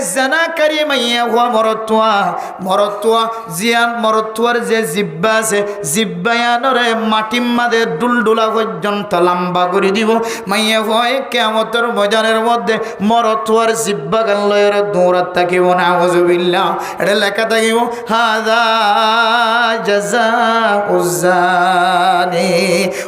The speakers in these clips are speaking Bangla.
জানাকারী মাইয়া হওয়া মরতুয়া জিয়ান মরতুয়ার যে জিব্বা আছে জিব্বায়ানরে মাটির মাঝে ডুলডুলা পর্যন্ত লম্বা করে দিব মাইয়া হয় কিয়ামতের ময়দানের মধ্যে মরতুয়ার জিব্বা গাল্লয়ের দৌড়াত থাকিব নাউযুবিল্লাহ এটা লেখা থাকিব হাযা জাযাউজ জানি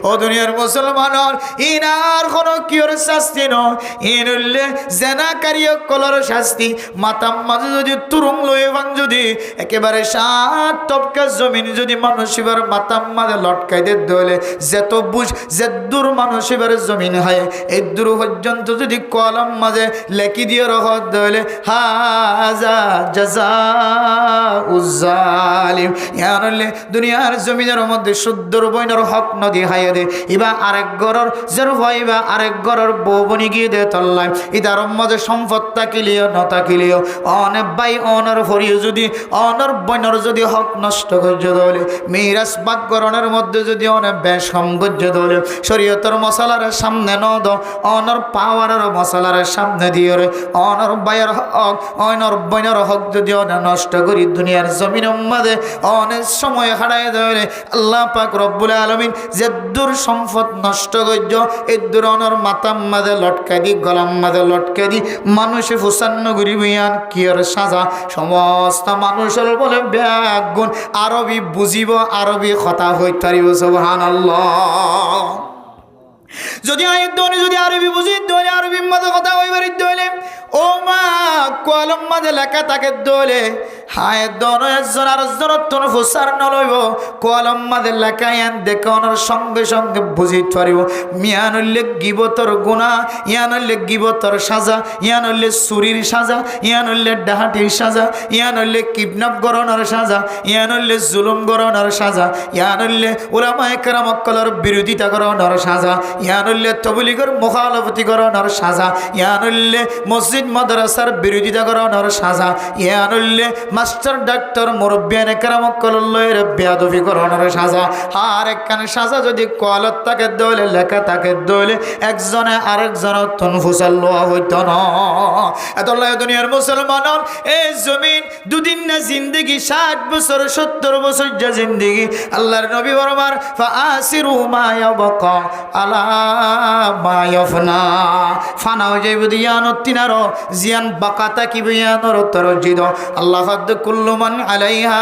ও দুনিয়ার মুসলমানর ইনার কোন কিওর শাস্তি নয় ইনলে জানাকারী কলর শাস্তি মাতাম মাঝে যদি তুরুং লয়ে ভাঙ যদি একেবারে 7 টপকা জমিন যদি মানুষের মাতাম মাঝে লটকাই দে দলে যত বুঝ যে দূর মানুষের জমিন হয় এই দূর পর্যন্ত যদি কলম মাঝে লেখি দিয়ে রহ দলে হাযা জাযাউজ জালিম ইয়ানলে দুনিয়ার জমিনের মধ্যে শুদ্ধর বইনের হক নদী হাইয়ে দে ইবা আরেক গরর জের ভাইবা আরেক গরর বউ বনি গিয়ে দে তল্লাই ইদার মধ্যে সম্পদ তাকিলিও ন তাকিলিও অনেক ভাই অনর ফরিও যদি অনর বইনর যদি হক নষ্ট করছে দলে মিরাজ বাকরণের মধ্যে যদি অনেক বেশ কম করছে দলে শরীয়তের মশলার সামনে ন দ অনর পাওয়ারের মশলার সামনে দিয়ে রে অনর ভাইয়ের হক অনর বইনর হক যদি অনেক নষ্ট করি দুনিয়ার জমিনের মধ্যে অনেক সময় হারায় ধরে আল্লাহ পাক রব্বুল আলামিন যে দূর সম্পদ নষ্ট করছ এই দূর অনর মাতাম মাঝে লটকাই দি গলাম মাঝে লটকাই দি মানুষে ফুসান্ন করি বিয়ান কিয়র সাজা সমস্ত মানুষের বলে ব্যাগুণ আরবি বুঝিব আরবি কথা হইতে পারিব সুবহানাল্লাহ যদি আইত দনে যদি আরবি বুঝি দলে আরবি মাঝে কথা হইবার দলে ও মা কলম মাঝে লেখা থাকে দলে হায় দন একজন আর একজন ফুসার নলইব কলম মাঝে লেখা ইয়ান দেখানোর সঙ্গে সঙ্গে বুঝিতে পারিব মিয়ান হইলে গিবতর গুণা ইয়ান হইলে গিবতর সাজা ইয়ান হইলে চুরির সাজা ইয়ান হইলে ডাহাটির সাজা ইয়ান হইলে কিডন্যাপ করানোর সাজা ইয়ান হইলে জুলুম করানোর সাজা ইয়ান হইলে উলামায়ে কেরাম কলর বিরোধিতা করানোর সাজা ইয়ান হইলে তবলিগের মুখালফতি করানোর সাজা ইয়ান হইলে মসজিদ মাদ্রাসার বিরোধিতা করানোর সাজা ইয়ান হইলে মাস্টার ডাক্তার মুরব্বিয়ান কেরাম কলর বেয়াদবি করানোর সাজা আর একখানে সাজা যদি কলত তাকে দলে লেখা তাকে দলে একজনে আরেকজন তনফুসাল লোয়া হইত না এত দুনিয়ার মুসলমান এই জমিন দুদিন না জিন্দগি 60 বছর 70 বছর যা জিন্দগি আল্লাহর নবী বরমার ফাআসিরু মা ইয়াবকা আলা মা ইয়াফনা ফানাও যাইব দিয়ান তিনারো জিয়ান বাকাতা কি বিয়ানর তরজিদ আল্লাহ ফাদ কুল্লু মান আলাইহা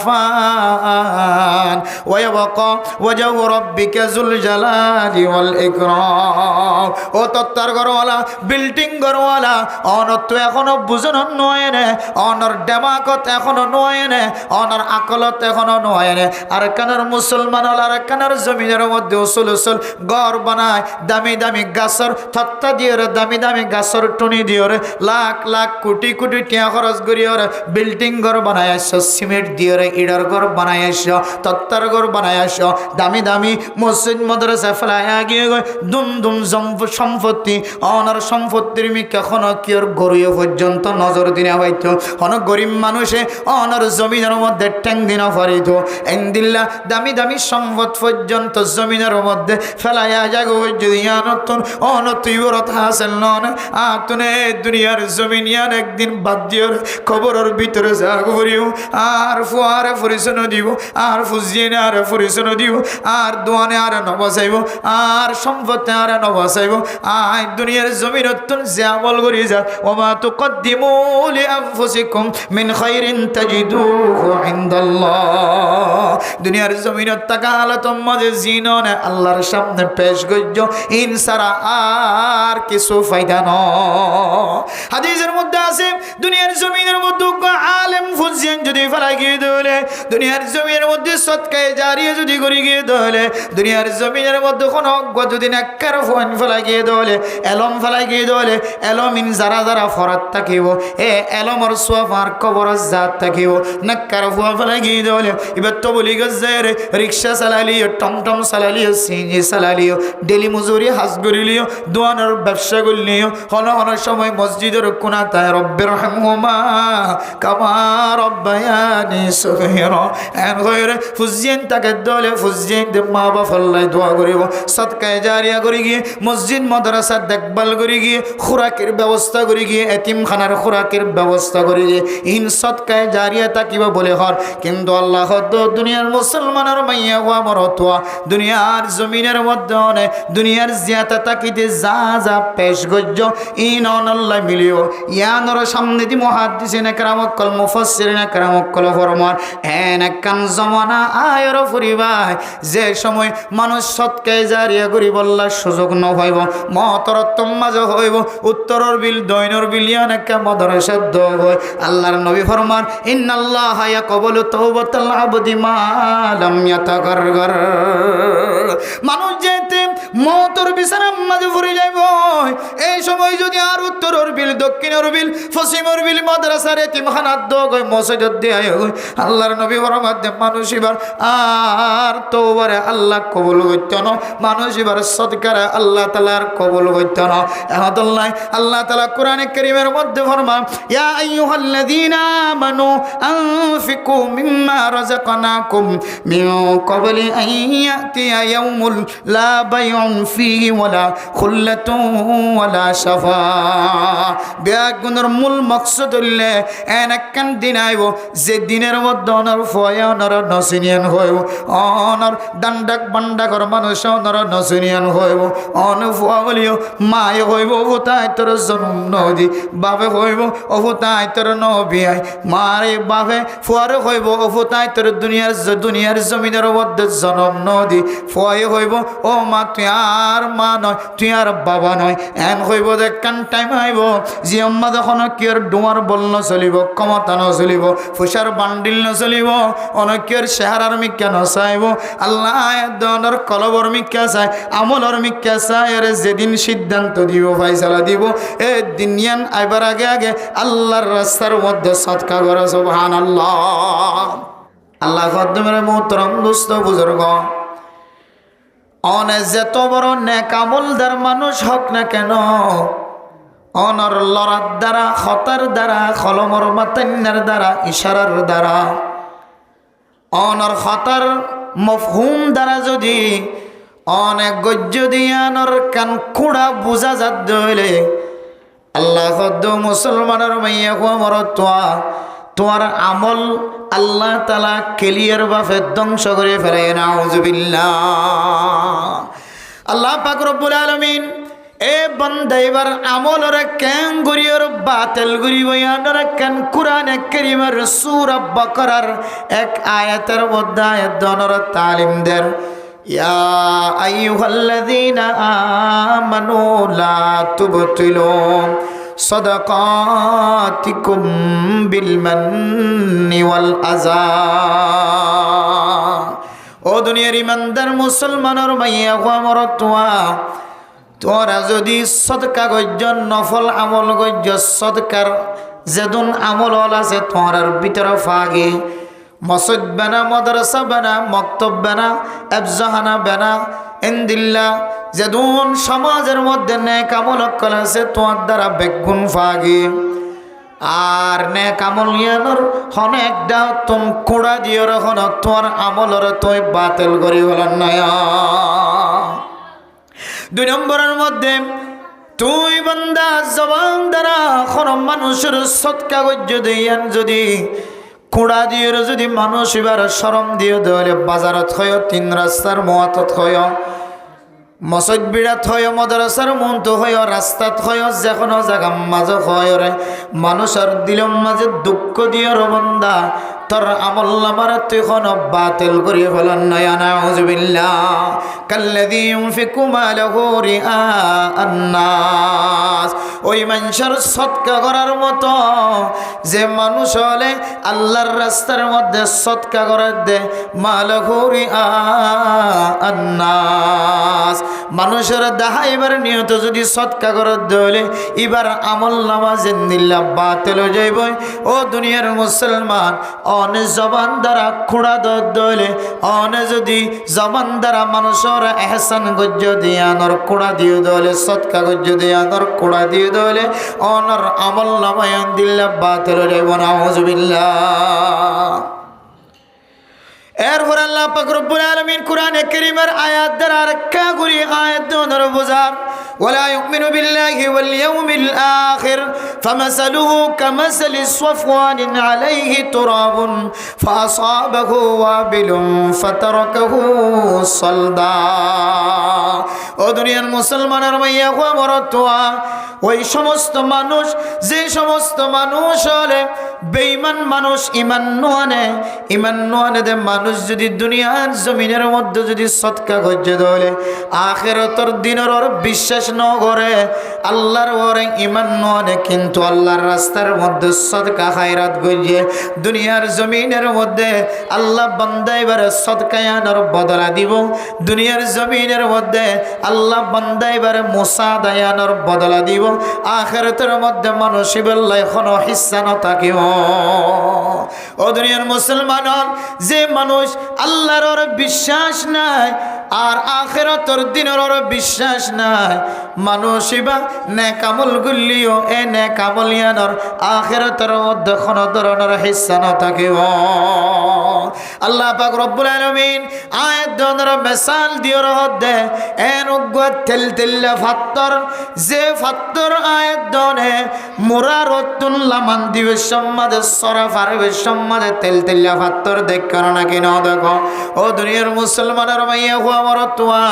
ফান ওয়া ইয়াবকা ওয়াজহু রাব্বিকা যুল জালালি ওয়াল ইকরাম ও তত্তার ঘরওয়ালা বিল্ডিং ঘরওয়ালা অনত এখনো বুঝন নয় নে অনর ডেমাকত এখনো নয় নে অনর আকলত এখনো নয় নে আর কানার মুসলমান আর কানার জমিনের মধ্যে উসুল উসুল ঘর বানায় দামি দামি গাছর থত্তা দিয়ে দামি দামি গাছর টুনি দিয়ে লাখ লাখ কোটি কোটি টাকা খরচ করি বিল্ডিং ঘর বানায় আসছো সিমেন্ট দিয়ে ইটার ঘর বানায় আসছো তত্তার ঘর বানায় আসছো দামি দামি মসজিদ মাদ্রাসা ফেলায় গিয়ে দুম দুম সম্পত্তি অনার সম্পত্তির মি কখনো কিওর গরুয়ে পর্যন্ত নজর দিনা হইতো অনেক গরিব মানুষে অনার জমিনের মধ্যে ট্যাং দিনা পারিত এন্দিল্লা দামি দামি সম্পদ পর্যন্ত জমিনের মধ্যে ফেলাইয়া যাগো যদি নতুন অনতুইবরত হাসেল নন আতুনে দুনিয়ার জমিন ইয়ান একদিন বাদ দিয়ে খবরের ভিতরে যাগরিও আর ফুয়ারে পরিচন্ন দিব আর ফুজিয়ে আর পরিচন্ন দিব আর দোয়ানে আর নবসাইব আর সম্পদে আর নবসাইব আয় দুনিয়ার জমিন নতুন যে আমল করি যা ওমা তুকদ্দিমু লিআনফুসিকুম মিন খাইরিন তাজিদুহু ইনদাল্লাহ দুনিয়ার জমিনত টাকা হালত মধ্যে জিনন আল্লাহর সামনে পেশ গজ্জ ইনসারা আর কিছু ফায়দা ন হাদিসের মধ্যে আছে দুনিয়ার জমিনের মধ্যে আলেম ফুজিয়ান যদি ফেলাই গিয়ে দলে দুনিয়ার জমিনের মধ্যে সদকায়ে জারিয়া যদি করি গিয়ে দলে দুনিয়ার জমিনের মধ্যে কোন যদি নাক্কার ফোন ফেলাই গিয়ে দলে এলম ফেলাই গিয়ে দলে এলমিন যারা যারা ফরাত থাকিব এ এলমর সোয়াফার কবর জাত থাকিব নাক্কার ফোয়া ফেলাই গিয়ে দলে এবার তো বলি গজের রিক্সা চালালিও টমটম চালালিও সিএনজি চালালিও ডেলি মজুরি হাজ করিলিও দোয়ানোর ব্যবসা করলিও হন হন সময় মসজিদের কোনাতায় রব্বির রহমহুমা কামা রব্বায়ানি সগীরা এন গয়রে ফুজিয়েন তাকে দলে ফুজিয়েন দে মা বাবা ফল্লাই দোয়া করিব সদকায়ে জারিয়া করি গিয়ে মসজিদ মাদ্রাসা দেখভাল করি গিয়ে খোরাকের ব্যবস্থা করি গিয়ে এতিমখানার খোরাকের ব্যবস্থা করি গিয়ে ইন সদকায়ে জারিয়া তাকিবা বলে হর কিন্তু আল্লাহ দুনিয়ার মুসলমানের মাইয়া হওয়া মরতোয়া দুনিয়ার জমিনের মধ্যে অনেক দুনিয়ার জিয়াতা তাকিতে যা যা পেশ গজ্য ইন অনল্লাহ মিলিও ইয়ানর সামনে দি মুহাদ্দিসিন একরামকল মুফাসসিরিন একরামকল ফরমান এন কান জমানা আয়র ফুরিবাই যে সময় মানুষ সদকায়ে জারিয়া করি বললা সুযোগ ন হইব মহতরত্তম মাঝে হইব উত্তরর বিল দৈনর বিল ইয়ানাকা মাদ্রাসা দই আল্লাহর নবী ফরমান ইন্নাল্লাহ ইয়াকবালু তাওবাতাল আবদি মা লাম ইয়াতাগারগার মানুষ যেতে মতর বিছানার মাঝে পড়ে যাইব এই সময় যদি আর উত্তরর বিল দক্ষিণের বিল পশ্চিমের বিল মাদ্রাসার এতিমখানার দই মসজিদ দিয়ে আল্লাহর নবী ফরমান মানুষ এবার আর তওবারে আল্লাহ কবুল করতে না মানুষ এবার সদকারে আল্লাহ তাআলার কবুল করতে না আহাদুল্লাহ আল্লাহ তাআলা কোরআনে কারীমের মধ্যে ফরমান ইয়া আইয়ুহাল্লাযীনা আমানু আনফিকু মিম্মা রাযাকনাকুম মিন ক্বাবলি আন ইয়াতিয়া ইয়াউমুল লা বাইউন ফীহি ওয়ালা খুল্লাতুন ওয়ালা শাফা বিয়াগুনের মূল মাকসাদ হইলে এনেকান দিন আইব যে দিনের মধ্যে অনর ফয়া অনর নসিনিয়ান হইব অনর দান্ডাক বান্ডাকর মানুষ অনর নসিনিয়ান হইব অন ফুয়া বলিও মায়ে হইব ওতাই তোর জন্ম নদী বাপে হইব ওতাই তোর নবী আই মারে বাপে ফুয়ারে হইব ওতাই তোর দুনিয়ার জমিনের মধ্যে জন্ম নদী ফুয়াই হইব ও মা তুই আর মা নয় তুই আর বাবা নয় এন হইব দেখান টাইম আইব যে আম্মা যখন কিয়র ডোমার বল নচলিব ক্ষমতা নচলিব ফুসার বান্ডিল নচলিব অনকিয়র চেহারার মিক্কা নচাইব আল্লাহ দনের কলবর মিক্কা চাই আমলর মিক্কা চাই আরে যেদিন সিদ্ধান্ত দিব ফাইসালা দিব এ দিনিয়ান আইবার আগে আগে আল্লাহর রাস্তার মধ্যে সদকা করা সুবহানাল্লাহ আল্লাহ কদ্দমের মোহতরম দোস্ত বুজুর্গ অনে যত বড় নেক আমলদার মানুষ হোক না কেন অনর লড়ার দ্বারা খতার দ্বারা কলমর মাতান্নার দ্বারা ইশারার দ্বারা অনর খতার মফহুম দ্বারা যদি অনেক গজ্য দিয়ানর কান খুঁড়া বুঝা যাত হইলে আল্লাহ খদ্দ মুসলমানের মাইয়া খুয়া মরতোয়া তোমার আমল আল্লাহ তাআলা ক্লিয়ার ভাবে ধ্বংস করে ফেলে নাউজুবিল্লাহ আল্লাহ পাক রব্বুল আলামিন এ বান্দা এবার আমলরে কেন গরিয়র বাতিল গরি বয়ানরে কেন কোরআনে কারীমের সূরা বাকারার এক আয়াতের মধ্যে আয়াত দনর তালিম দেন ইয়া আইয়ুহাল্লাযীনা আমানু লা তুবতিলু সাদাকাতিকুম বিল মান্নি ওয়াল আযা ও দুনিয়ার ইমানদার মুসলমানের মাইয়া মরতোয়া তোরা যদি সদকা গজ্য নফল আমল গজ্য সদকার যেদুন আমল আছে তোরার ভিতরে ফাগে মসজিদ বানা মাদ্রাসা বানা মক্তব বানা আফজাহানা বানা ইনদিল্লাহ যেদুন সমাজের মধ্যে নেক আমল আছে তোর দ্বারা বেগুন ফাগে আর নেক আমল ইয়ানোর অনেক দাও তুম কোড়া দিও রহন তোর আমলর তুই বাতিল করি হলেন নয়া 2 নম্বরের মধ্যে তুই বান্দা জবান দ্বারা কোন মানুষের সৎকা যদি যদি কোড়া দিয়ে যদি মানুষ এবার শরম দিয়ে দেওয়ালে বাজারত হয় 3 রাস্তার মোয়াতত হয় মসজিদ বিড়াত হয় মাদ্রাসার মন্ত হয় রাস্তাত হয় যে কোনো জায়গা মাঝে হয় রে মানুষের দিলম মাঝে দুঃখ দিয়ে বান্দা তোর আমল নামার তুই কোন বাতিল করিয়ে ফেলেন নয়া নাউজুবিল্লাহ কাল্লাযী ইউনফিকু মালাহু রিআ আন-নাস ওই মানুষের সদকা করার মতো যে মানুষ হলে আল্লাহর রাস্তার মধ্যে সদকা করে দে মালাহু রিআ আন-নাস মানুষের দেখাইবার নিয়ত যদি সদকা করে দিলে এবার আমল নামা জিন্দিল্লাহ বাতিল হয়ে যাইব ও দুনিয়ার মুসলমান অনে জবান দ্বারা খুঁড়া দলে অনে যদি জবান দ্বারা মানুষের এহসান গজ্য দিয়ে আনর কুড়া দিয়ে দলে সৎকা গজ্য দিয়ে আনর কুড়া দিয়ে দলে অনর আমল নামায়ান দিল্লা বাতিল রে নাউযুবিল্লাহ। এরপর আল্লাহ পাক রব্বুল আলামিন কোরআনে কারীমের আয়াত দ্বারা আরেকটা করে আয়াত দনর বুঝার ওয়ালা ইউমিনু বিল্লাহি ওয়াল ইয়াউমিল আখির ফামাসালুহু কামাসালি সাফওয়ানিন আলাইহি তুরাবুন ফাআসাবাহু ওয়াবিলুন ফাতারাকাহু সালদা। ও দুনিয়ার মুসলমানের মাইয়া গো মরতোয়া, ওই সমস্ত মানুষ যে সমস্ত মানুষ হলে বেঈমান মানুষ, ইমান নোয়ানে দে মানুষ যদি দুনিয়ার জমিনের মধ্যে যদি সৎকা গজ্জে দলে আখিরাতের দিনের ওর বিশ্বাস ন করে, আল্লাহর ওরে ইমান নোয়ানে কিন্তু আল্লাহর রাস্তার মধ্যে সদকা খায়রাত গজ্জে দুনিয়ার জমিনের মধ্যে আল্লাহ বান্দাইবারে সদকায়ানোর বদলা দিব, দুনিয়ার জমিনের মধ্যে আল্লাহ বান্দাইবারে মুসাদায়ানোর বদলা দিব, আখিরাতের মধ্যে মানুষ বেল্লা এখনো হিস্সা ন থাকিব। ও দুনিয়ার মুসলমান, যে মানুষ আল্লাহর ওর বিশ্বাস নাই আর আখিরাতের দিনের ওর বিশ্বাস নাই, মানুষ বা নেক আমল গুলিও এ নেক আমলিয়ানোর আখিরাতের মধ্যে কোনো ধরনের হিস্সা ন থাকিব। আল্লাহ পাক রব্বুল আলামিন আয়াত দনের মিসাল দিয়ে রহদে এন উগ্র তেল তেল্লা ফাত্তর, যে ফাত্তর আয়াত দনে মুরারতুন লামান দিবে সম্মাদে সরা ফারবে সম্মাদে তেল তেল্লা ফাত্তর দেখ না কি না দেখো। ও দুনিয়ার মুসলমানের মাইয়া হুয়া মরতুয়া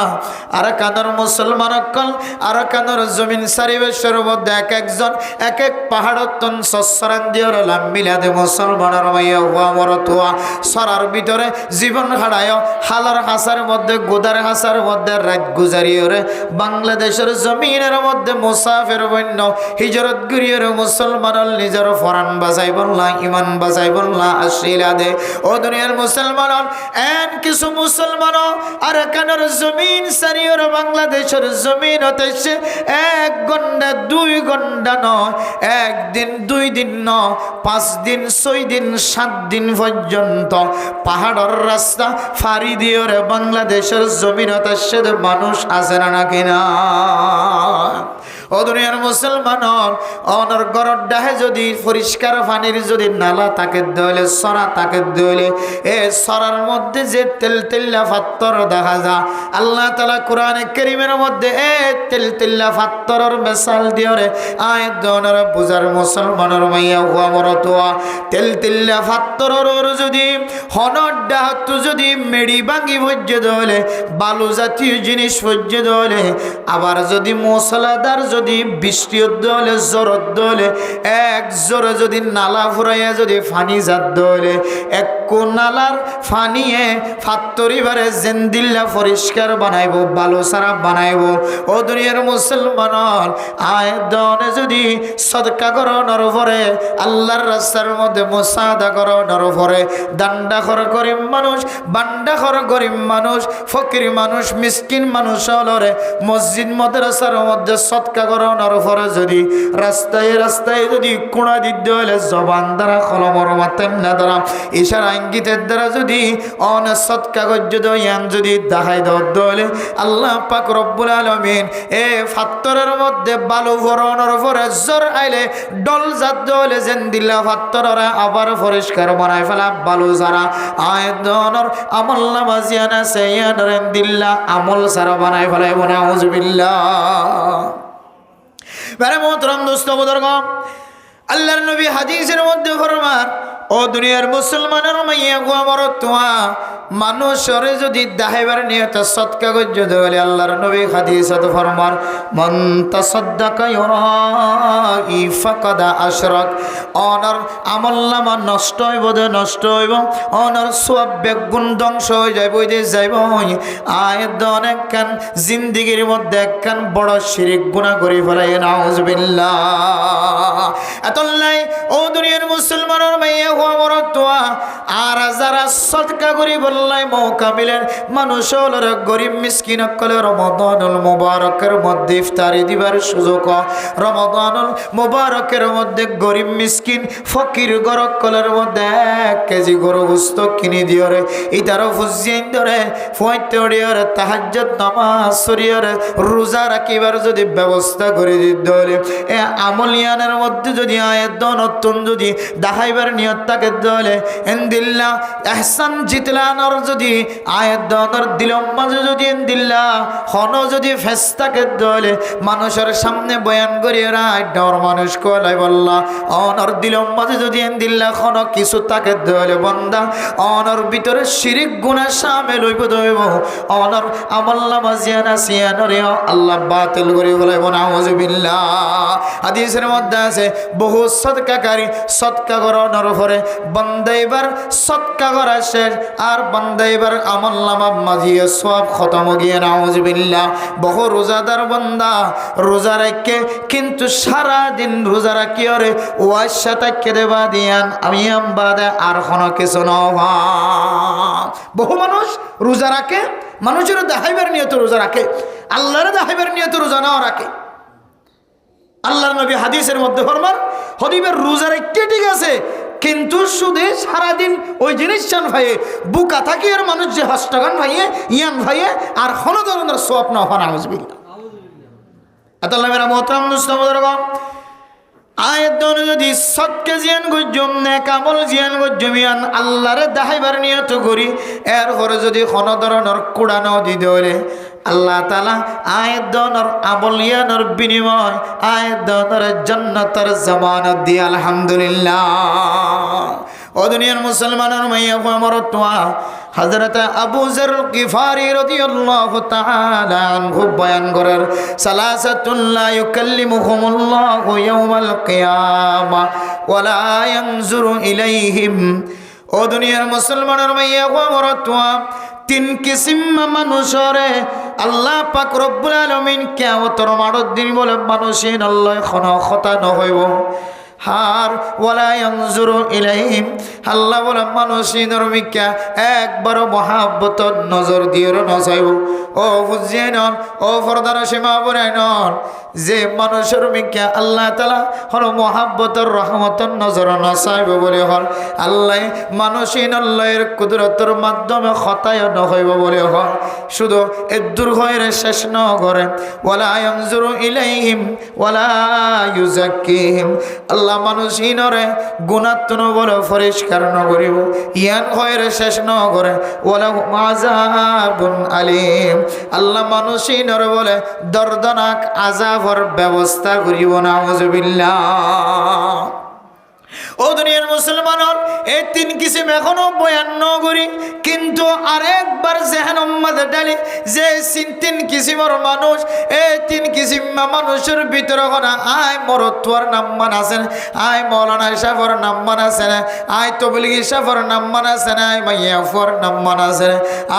আর কাদর মুসলমান কল আর কাদর জমিন সারিবেশের মধ্যে এক একজন এক এক পাহাড়তন সসরান দিয়ে লাম মিলাদে মুসলমানের মাইয়া হুয়া মরতুয়া সরার ভিতরে জীবন হারায় হালার হাসার মধ্যে গোদার হাসার মধ্যে রাত গুজারিয়ে রে বাংলাদেশের জমিনের মধ্যে মুসাফির বন্য হিজরত গরিয়ে মুসলমানের নিজের ফরান বাজাই বললা ইমান বাজাই বললা আশিলা দে। ও দুনিয়ার মুসলমান এন কিছু মুসলমান আর কানের জমিন সারিয়র বাংলাদেশের জমিন হতে এক ঘন্টা 2 ঘন্টা নয়, একদিন 2 দিন নয়, 5 দিন 6 দিন 7 দিন পর্যন্ত পাহাড়ের রাস্তা ফাড়ি দিয়ে রে বাংলাদেশের জমিন হতে মানুষ আছে না কিনা। ও দুনিয়ার মুসলমান, অনর গরর ডাহে যদি পরিষ্কার পানির যদি নালা তাকে দলে সরা তাকে দলে এ সরার মধ্যে যে তেল তেল্লা পাত্তর দেখা যায়, আল্লাহ তাআলা কোরআনে কারীমের মধ্যে এ তেল তেল্লা পাত্তরের মিসাল দিয়ে রে আয়াত দনের বুঝার মুসলমানের মাইয়া হুয়া মরতোয়া তেল তেল্লা পাত্তরের যদি হনর ডাহাত যদি মেড়ি ভাঙি ভজ্য দলে বালু জাতীয় জিনিস ভজ্য দলে আবার যদি মশলাদার যদি বৃষ্টি দলে জোরত দলে এক জোরে যদি নালা ফুরাইয়া যদি ফানি জাত দলে এক নালার ফানিয়ে ফাত্তরিবারে জেন্দিল্লা পরিষ্কার বানাইব বালু সারা বানাইব। ও দুনিয়ার মুসলমান আয়দনে যদি সদকা করানোর পরে আল্লাহর রাস্তার মধ্যে মুসাদা করানোর পরে দান্ডাখর গরিব মানুষ বান্ডাখর গরিব মানুষ ফকির মানুষ মিসকিন মানুষ হলরে মসজিদ মাদ্রাসার মধ্যে সদকা করানোর পরে যদি রাস্তায় রাস্তায় যদি কোণা দিতে হলে জবান দ্বারা কলমর মাতেন না দ্বারা ইশারা ইঙ্গিতের দ্বারা যদি অনসৎ কাগজ যদি দেখাই দলে আল্লাহ পাক রব্বুল আলামিন এ ফাত্তরের মধ্যে বালু ভরণের পরে জোর আইলে ডল জাত দলে যেন দিল্লা ফাত্তরে আবার পরিষ্কার বানাই ফেলা বালু সারা আয়দনর আমল নামাজিয়ানা সেয়ানর দিল্লা আমল সারা বানাই ফেলাই বনা আউযুবিল্লাহ। বারে মোহতরম দোস্ত বুজুর্গ, আল্লাহর নবী হাদিসের মধ্যে ফরমান ও দুনিয়ার মুসলমানের মাইয়া গো আমার তোয়া মানুষের যদি দাহেবার নিয়ত সদকা গজ্জ দেওয়ালে আল্লাহর নবী হাদিসে ফরমান মান তাসাদদাকা ইউরাই ফাকাদ আশরাক, অনর আমলনামা নষ্ট হইব দে নষ্ট হইব, অনর সওয়াব বেগুণ ধ্বংস হয়ে যাইব যাইব। আয়াত অনেক কান জিন্দেগির মধ্যে একখান বড় শিরিক গুনাহ করে ফেলাই নাউজুবিল্লাহ। এতলাই ও দুনিয়ার মুসলমানের মাইয়া হওয়া বড় তোয়া আর যারা সদকা করি বললাই মৌকা মিলেন মানুষ হলের গরিব মিসকিন কলে রমাদানুল মুবারকের মধ্যে ইফতারি দিবার সুযোগ রমাদানুল মুবারকের মধ্যে গরিব মিসকিন ফকির গরক কলের মধ্যে 1 কেজি গরু গোস্ত কিনে দিওরে ইতারও ফুজিয়েন ধরে ফয়তরিয়রে তাহাজ্জুদ নামাজ সরিয়রে রোজা রাখিবার যদি ব্যবস্থা করে দিতে হলে এ আমলিয়ানের মধ্যে যদি আয়াত নতুন যদি দেখাইবার নিয়ত থাকে দলে এন্দিল্লা এহসান জিতলানোর যদি আয়াত দর দিলম মাঝে যদি এন্দিল্লা হন যদি ফেস্তাকে দলে মানুষের সামনে বয়ান করিয়ে রায় ডর মানুষ কলাই বললা অনর দিলম মাঝে যদি এন্দিল্লা হন কিছু তাকে দলে বন্দা অনর ভিতরে শিরিক গুনাহ শামিল হইব দইব অনর আমল্লা মাজিয়ানা সিয়ানরে আল্লাহ বাতিল করে বলে নাউযুবিল্লাহ হাদিসের মধ্যে আছে বহু সদকাকারী সদকা করানোর পরে বান্দাইবার সদকা করা শেষ আর বান্দাইবার আমলনামা মাজিয়ে সওয়াব খতম গিয়ে নাউযুবিল্লাহ বহু রোজাদার বান্দা রোজা রাখে কিন্তু সারা দিন রোজা রাখি ওরে ওয়ার সাথে কেদেবা দিয়ান আমি বাদে আর কোনো কিছু নয় বহু মানুষ রোজা রাখে মানুষের দেখাইবার নিয়ত রোজা রাখে আল্লাহর দেখাইবার নিয়ত রোজা নাও রাখে আল্লাহর নবী হাদিসের মধ্যে ফরমান হদিবের রোজা রাখতে ঠিক আছে কিন্তু শুধু সারাদিন ওই জিনিস চান ভাইয়ে বুকা থাকি আর মানুষ যে হস্তগান ভাইয়ে ইয়ান ভাইয়ে আর কোনো ধরনের স্বপ্ন হন আউযুবিল্লাহ আল্লাহ মেরা মোহতারাম মুসলিম আয়াত যদি সৎকে জিয়ান গজ্জম নেক আমল জিয়ান গজ্জমিয়ান আল্লাহরে দেখাইবার নিয়ত করি এর ঘরে যদি কোনো ধরনের কুড়ানো দিতে হলে আল্লাহ তাআলা আয়াত দনর আমলিয়ানোর বিনিময় আয়াত দনর জান্নাতের জামানত দিয়ে আলহামদুলিল্লাহ ও দুনিয়ার মুসলমানের মাইয়া আমার তোয়া হযরত আবু যর গিফারি রাদিয়াল্লাহু তাআলা আনহু বয়ান করেন সালাসাতুল লা ইউকাল্লিমুহুমুল্লাহু ইয়াওমাল কিয়ামা ওয়া লা ইয়ানজুরু ইলাইহিম ও দুনিয়ার মুসলমানের মাইয়া আমার তোয়া 3 কিসিম মানুষরে আল্লাহ পাক রব্বুল আলামিন কিয়ামতের মাঠের দিন বলে মানুষের আল্লাহ কোনো কথা নহইব হার ওয়ালা ইয়ানজুরু ইলাইহিম আল্লাহ বলে মানুষের মিকা একবার মহাব্বতর নজর দিয়ে নজাইব ও বুঝিয়েন ও ফরদার সীমা বরাইন যে মানুষের মিকা আল্লাহ তাআলা হল মহাব্বতর রহমতের নজর নসাইব বলে হল আল্লাহ মানুষের আল্লাহর কুদরতের মাধ্যমে খতায় নহইব বলে হল শুধু এদুর হয়ে শেষ ন করে ওয়ালা ইয়ানজুরু ইলাইহিম ওয়ালা ইউযাক্কিহিম আল্লাহ মানুষিনরে গুণাত্মন বলে পরিষ্কার ন করিব ইয়ান হয়ে শেষ ন করে ওয়ালা আযাবুন আলীম আল্লাহ মানুষিনরে বলে দর্দনাক আযাবর ব্যবস্থা করিব নাউযুবিল্লাহ ও দুনিয়ার মুসলমানর এই 3 কিসিম এখনো বয়ান ন করি কিন্তু আরেকবার জেহেন উম্মতে ডালি যে 3 কিসিমের মানুষ এই 3 কিসিম মানুষের ভিতরে কোনা আয় মরতওয়ার নাম মান আছেন আয় মাওলানা সাহেবের নাম মান আছেন আয় তবলিগি সাহেবের নাম মান আছেন আয় মাইয়াফর নাম মান আছেন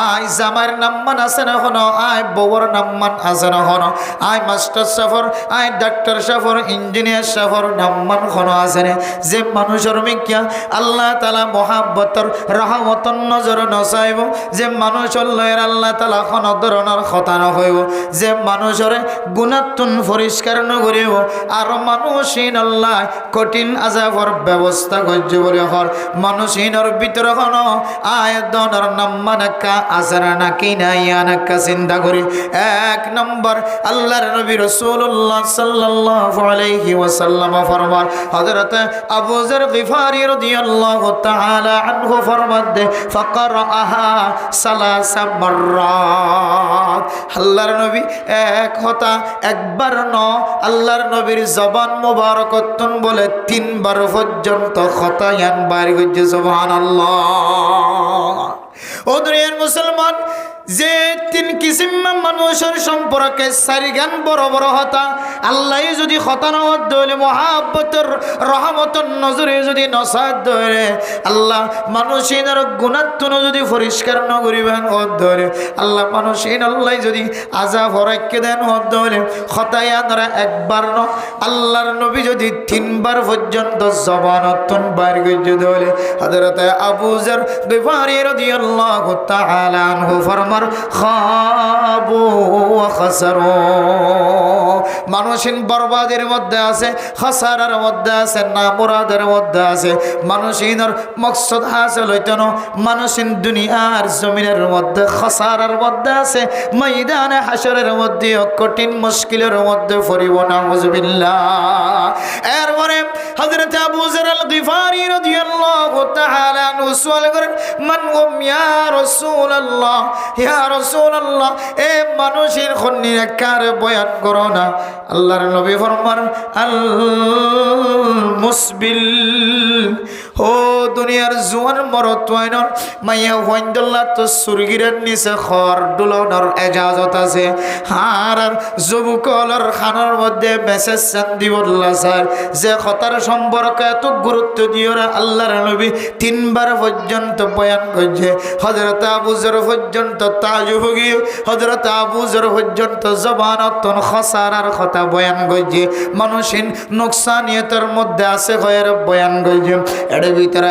আয় জামার নাম মান আছেন এখনো আয় বউর নাম মান আছেন এখনো আয় মাস্টার সাহেবের আয় ডাক্তার সাহেবের ইঞ্জিনিয়ার সাহেবের নাম মান এখনো আছেন যে মানুষের মিক্যা আল্লাহ তাআলা মহাব্বতর রহমতর নজর নসাইব যে মানুষের লয়ের আল্লাহ তাআলা কোন ধরনের কথা না হইব যে মানুষের গুণাত্মন পরিষ্কার ন করিব আর মানুষিন আল্লাহ কঠিন আযাবর ব্যবস্থা করছে বলে হর মানুষিনের ভিতরে কোন আয়াতর নাম মানাকা আসারা নাকি নাই আনাকা চিন্তা করি 1 নম্বর আল্লাহর নবী রাসূলুল্লাহ সাল্লাল্লাহু আলাইহি ওয়াসাল্লাম ফরমান হযরত আবু যর গিফারি রাদিয়াল্লাহু তাআলা আনহু ফরমাতে ফাকরাহা সালাসা মাররাত আল্লাহর নবী এক কথা একবার ন আল্লাহর নবীর জবান মোবারকতন বলে 3 বার পর্যন্ত খতায়ান বাড়ি গজে সুবহানাল্লাহ ও দুনিয়ার মুসলমান, যে তিন কিসিম মানুষের সম্পর্কে সারিগান বড় বড় হতা আল্লাহ যদি হতানো হলে মহাব্বতের রহমতের নজরে যদি নসাদ ধরে আল্লাহ মানুষের গুণাত্মন যদি পরিষ্কার নগরিবেন ধরে আল্লাহ মানুষের আল্লাহ যদি আজাব হরাক্য দেন ধরে হতায় আনরা একবার ন আল্লাহর নবী যদি তিনবার পর্যন্ত জবানতন বার গজ্জে ধরে হযরত আবু যর গিফারি রাদিয়াল্লাহু তাআলা আনহু ফরমার খাবু ওয়া খাসারু, মানুষিন বরবাদের মধ্যে আছে, খাসারার মধ্যে আছে, না মুরাদের মধ্যে আছে। মানুষিনের মকসদ হাসিল হইতো না, মানুষিন দুনিয়ার জমিনের মধ্যে খাসারার মধ্যে আছে, ময়দানে হাসরের মধ্যে কঠিন মুশকিলের মধ্যে পড়িব নাউযুবিল্লাহ। এরপরে হযরত আবু যর আল গিফারি রাদিয়াল্লাহু তাআলা আনহু সুয়াল করেন, মান হুম ইয়া রাসূলুল্লাহ, ইয়া রাসূলুল্লাহ, এ মানুষের খন্নিরা কার বয়ান করো না। আল্লাহর নবী ফরমান আল মুসবিল, ও দুনিয়ার জোয়ান মরদ ওয়াইনর মাইয়া ওয়াইন্দল্লাহ তো সুরগিরের নিচে খর ডুলানোর এজাজত আছে। আর যুবকলর খানার মধ্যে মেসেজ দিবল্লা স্যার যে কথার সম্পর্কে এত গুরুত্ব দিও না আল্লাহর নবী তিনবার পর্যন্ত বয়ান করছে। হযরত আবু যর পর্যন্ত তাজুব গিয়ে হযরত আবু যর পর্যন্ত জবানতন খসারার কথা বয়ান করছে। মানুষিন নোকসানিয়তের মধ্যে আছে খয়ের বয়ান করছে। এর ভিতরে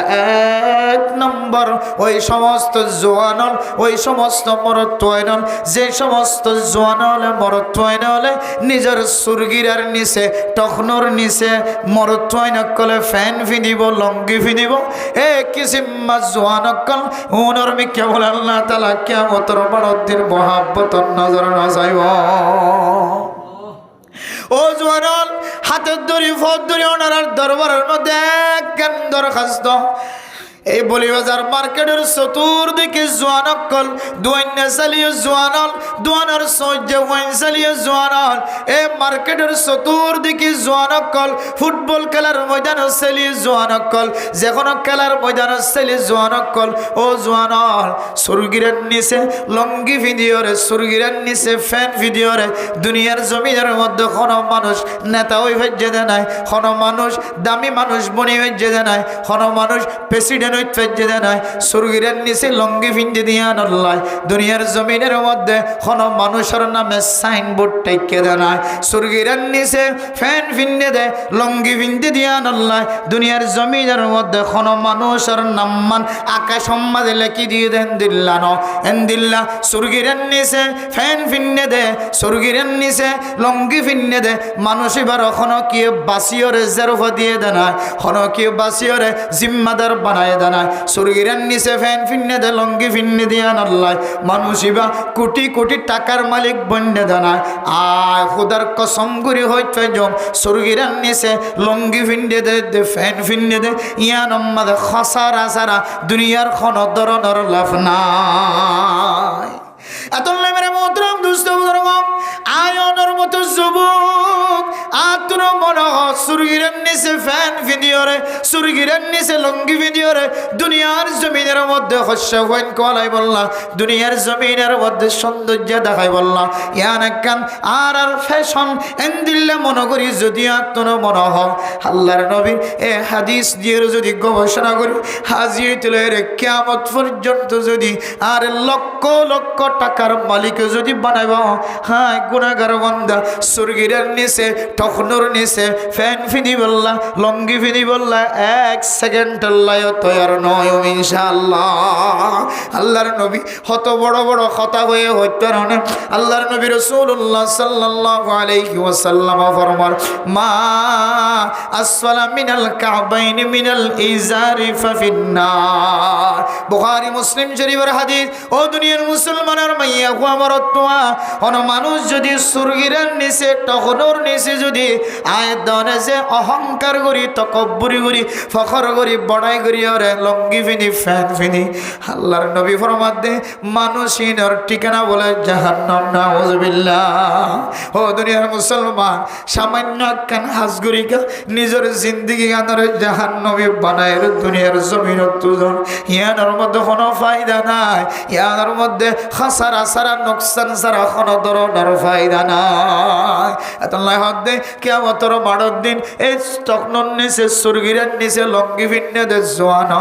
এক নম্বর ওই সমস্ত জোয়ানল, ওই সমস্ত মরত্বয়নল, যে সমস্ত জোয়ানল মরত্বয়নল নিজের সুরগিরার নিচে টখনর নিচে মরত্বয়নকলে ফ্যান ফিনিব, লঙ্গি ফিনিব। এ কিসিম্মা জোয়ানকল উনর মিকে বলে আল্লাহ তাআলা কিয়ামতের বড়দিন মহাব্বতর নজর না যাইব। ও জোয়ানল, হাতের দড়ি ফত দড়ি ওনার দরবারের মধ্যে কেন দরখাস্ত। এই বলিবাজার মার্কেটের চতুর্দিকে জোয়ানকল দুয়াইনা চালিয়ে জোয়ানল, দুয়ানার সহ্যে ওয়াইন চালিয়ে জোয়ানল। এই মার্কেটের চতুর্দিকে জোয়ানকল, ফুটবল খেলার ময়দান চালিয়ে জোয়ানকল, যে কোনো খেলার ময়দান চালিয়ে জোয়ানকল। ও জোয়ানল, সুরগিরের নিচে লঙ্গি ভিডিওরে, সুরগিরের নিচে ফ্যান ভিডিওরে দুনিয়ার জমিনের মধ্যে কোনো মানুষ নেতা ওই ভেজে দেয় নাই, কোনো মানুষ দামি মানুষ বনি ভেজে দেয় নাই, কোনো মানুষ প্রেসিডেন্ট সুরগিরের নিচে লঙ্গি ফিন্দি দিয়া নল্লাই। দুনিয়ার জমিনের মধ্যে কোনো মানুষের নামে সাইনবোর্ড টেকে দেয় নাই, সুরগিরের নিচে ফ্যান ফিন্দি দে লঙ্গি ফিন্দি দিয়া নল্লাই। দুনিয়ার জমিনের মধ্যে কোনো মানুষের নাম মান আকাশ সম্মাদে লেখি দিয়ে দেন দিল্লা ন এন্দিল্লা। সুরগিরের নিচে ফ্যান ফিন্দি দে, সুরগিরের নিচে লঙ্গি ফিন্দি দে। মানুষ এবার এখনো কি বাসিওরে জেরফা দিয়ে দেয় না, এখনো কি বাসিওরে জিম্মাদার বানায় দানা। সুরগিরের নিচে ফ্যান ফিন্নে দে লঙ্গি ফিন্নে দিয়া নল্লাই। মানুষ ইবা কোটি কোটি টাকার মালিক বন্যে দানায়। আয় খুদার কসম করি হইতে জম সুরগিরের নিচে লঙ্গি ফিন্নে দে ফ্যান ফিন্নে দে ইয়ান আমাদের খসারা সারা দুনিয়ার কোনো ধরনের লাভ নাই। এত মেরে মোহতরম দুস্থ বুজুর্গম, আয়নের মতো যুবক আতুর মনে হয় সুরগিরের নিচে ফ্যান ভিডিওরে, সুরগিরের নিচে লঙ্গি ভিডিওরে দুনিয়ার জমিনের মধ্যে শস্য হইন কলাই বললা, দুনিয়ার জমিনের মধ্যে সৌন্দর্য দেখাই বললা। ইয়ান একখান আর আর ফ্যাশন এন দিল্লে মনে করি যদি আত্মন মনে হয় আল্লাহর নবীর এ হাদিস দিয়ে যদি গবেষণা করি হাজিয়ে তুলে রে কিয়ামত পর্যন্ত যদি আর লক্ষ লক্ষ টাকার মালিক যদি বানাইব, হ্যাঁ গুনাহগার বান্দা সুরগিরের নিচে টখনর নিচে ফ্যান ফিনি বললা লঙ্গি ফিনি বললা এক সেকেন্ড আল্লাহ তৈয়ার নয় ইনশাআল্লাহ। আল্লাহর নবী হত বড় বড় কথা হয়ে হইতে না। আল্লাহর নবী রাসূলুল্লাহ সাল্লাল্লাহু আলাইহি ওয়াসাল্লাম ফরমান মা আসফালা মিনাল কাবাইনি মিনাল ইজারি ফাফিন্নার। বুখারী মুসলিম শরীফের হাদিস। ও দুনিয়ার মুসলমানের মাইয়া আমার তোয়া কোন মানুষ যদি সুরগিরের নিচে টকনোর নিচে যদি আয়তনে যে অহংকার করি তকব্বুরি করি ফখর করি বড়াই করি ওরে লঙ্গি ফিনি ফ্যান ফিনি আল্লাহর নবী ফরমাতে মানুষিনর ঠিকানা বলে জাহান্নাম নাউযুবিল্লাহ। ও দুনিয়ার মুসলমান সামান্য একখান হাজগুড়িকা নিজের জিন্দিগি গানের জাহান্নামী বানায় দুনিয়ার জমিন তুজন ইয়ানোর মধ্যে কোনো ফায়দা নাই, ইয়ানোর মধ্যে খাসারা সারা নোকসান সারা কোনো ধরনের ফায়দা নাই। এত হদ্দে কিয়ামতের মাড়র দিন এই তকনর নিচে সুরগিরের নিচে লঙ্গি ভিন্নে দে জোয়ান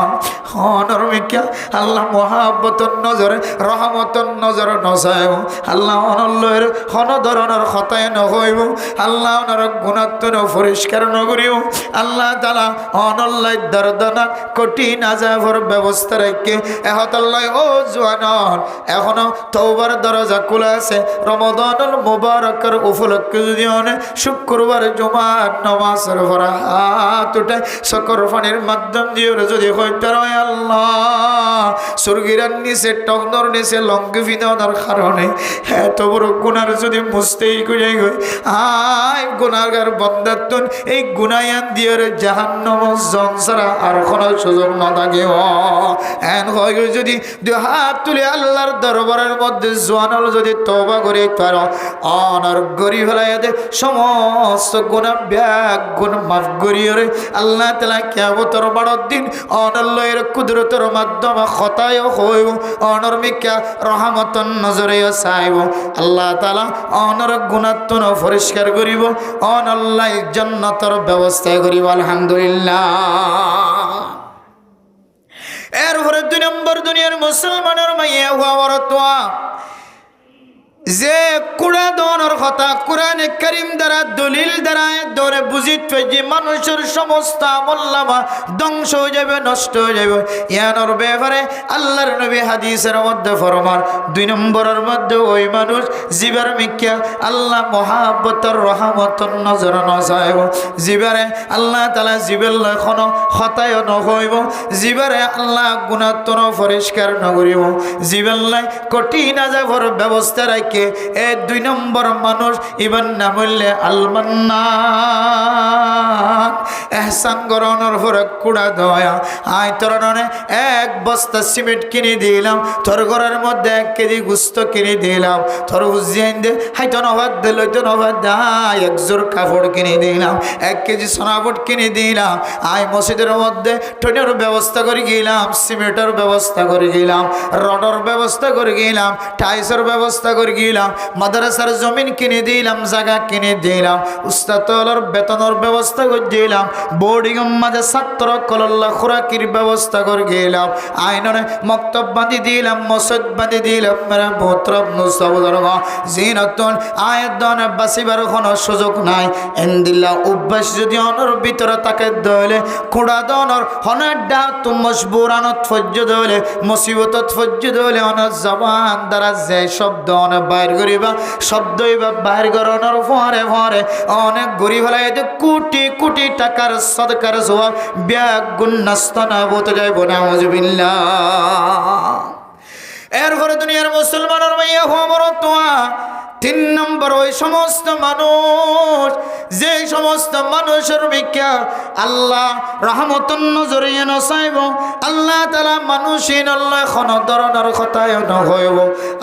হনর মিকা আল্লাহ মহাব্বতর নজরে রহমতর নজরে নসায়ব আল্লাহ অনল্লের কোনো ধরনের খতায় নহইব আল্লাহ ওনার গুণাত্ম পরিষ্কার নগরিব আল্লাহ তালা অনল্লাই দরদনা কঠিন আযাবের ব্যবস্থা রেখে এহতাল্লাই ও জোয়ান এখনো তওবার দরজা খোলা আছে। রমাদানুল মুবারকের উপলক্ষে যদি শুক্রবার জুমার নামাজের পরে হাত উঠে সকর পানির মাধ্যম দিয়ে যদি হইতে হয় আল্লাহ সুরগিরার নিচে টকনর নিচে লঙ্গি ফিনানোর কারণে এত বড় গুনার যদি মুছতেই করে গই আয় গুনাহগার বান্দাতুন এই গুনায়ান দিয়ে জাহান্নাম জন ছাড়া আর কোনো সুযোগ না থাকে। এন হয় যদি দুই হাত তুলে আল্লাহর দরবারের মধ্যে জোয়ানল যদি তওবা করে তার অনার গরি ফেলাই দে সমস্ত গুনাহ ব্যাগ গুণ মাফ করিয়ে আল্লাহ তাআলা কিয়ামতের বড় দিন অনল্লের কুদরতের মাধ্যমে খতায় হইব অনর মিকা রহমতন নজরে চাইব আল্লাহ তাআলা অনর গুণাত্মন পরিষ্কার করিব অনল্লাহ জান্নাতের ব্যবস্থা করিব আলহামদুলিল্লাহ। এরপরে 2 নম্বর দুনিয়ার মুসলমানের মাইয়া হওয়ার তোয়া যে কুড়া দনের কথা কোরআনে কারীম দ্বারা দলিল দ্বারা ধরে বুঝিত যে মানুষের সমস্ত আমলনামা ধ্বংস হয়ে যাবে নষ্ট হয়ে যাবে ইয়ানোর ব্যাপারে আল্লাহর নবী হাদিসের মধ্যে ফরমান 2 নম্বরের মধ্যে ওই মানুষ জীবের মিক্কা আল্লাহ মহাব্বতের রহমতের নজর নসাইব জীবেরে আল্লাহ তাআলা জীবের কোনো খতায় নহইব জীবেরে আল্লাহ গুণাত্মন পরিষ্কার নগরিব জীবের কঠিন আযাবের ব্যবস্থা রাখে এ 2 নম্বর মানুষ ইবান নামলে আলমান্নান এহসান গরনের পরে কুড়া দয়া আয় তোর ননে 1 বস্তা সিমেন্ট কিনে দিলাম তোর ঘরের মধ্যে 1 কেজি গোস্ত কিনে দিলাম তোর উজিয়ান দে হাইতো নবাদ দে লইতো নবাদ দাই 1 জোর কাপড় কিনে দিলাম 1 কেজি সোনাবুট কিনে দিলাম আয় মসজিদের মধ্যে টনের ব্যবস্থা করে গেলাম সিমেন্টের ব্যবস্থা করে গেলাম রডর ব্যবস্থা করে গেলাম টাইসের ব্যবস্থা করে গেলাম মাদ্রাসার জমিন কিনে দিলাম জায়গা কিনে দিলাম উস্তাদর বেতনের ব্যবস্থা করে দিলাম বোর্ডিং মাঝে ছাত্র কল্লা খোরাকির ব্যবস্থা করে গেলাম আইনরে মক্তব বাঁধি দিলাম মসজিদ বাঁধি দিলাম মেরা মোহতরম মুস্তাবদরগ জিনাতুন আয়াতন বাসিবার কোনো সুযোগ নাই এন্দিল্লা অভ্যাস যদি অনর ভিতরে তাকে দলে কুড়া দনর হনাডা তুম মজবুরানত ফজ্জ দলে মুসিবতত ফজ্জ দলে অনর জবান দ্বারা যে শব্দ অনেক বাইর করিবা শব্দই বা বাইর করানোর পরে পরে অনেক গরিব হলাই কোটি কোটি টাকার সদকার সওয়াব ব্যাগ গুণ নষ্ট না হতে যাইব নাউযুবিল্লাহ। এরপরে দুনিয়ার মুসলমানের মাইয়া হওয়ার তোয়া 3 নম্বর ওই সমস্ত মানুষ যে সমস্ত মানুষের ভিক্ষা আল্লাহ রহমতন নজরে নসাইব আল্লাহ তাআলা মানুষিন আল্লাহ কোন ধরনের কথায় নহইব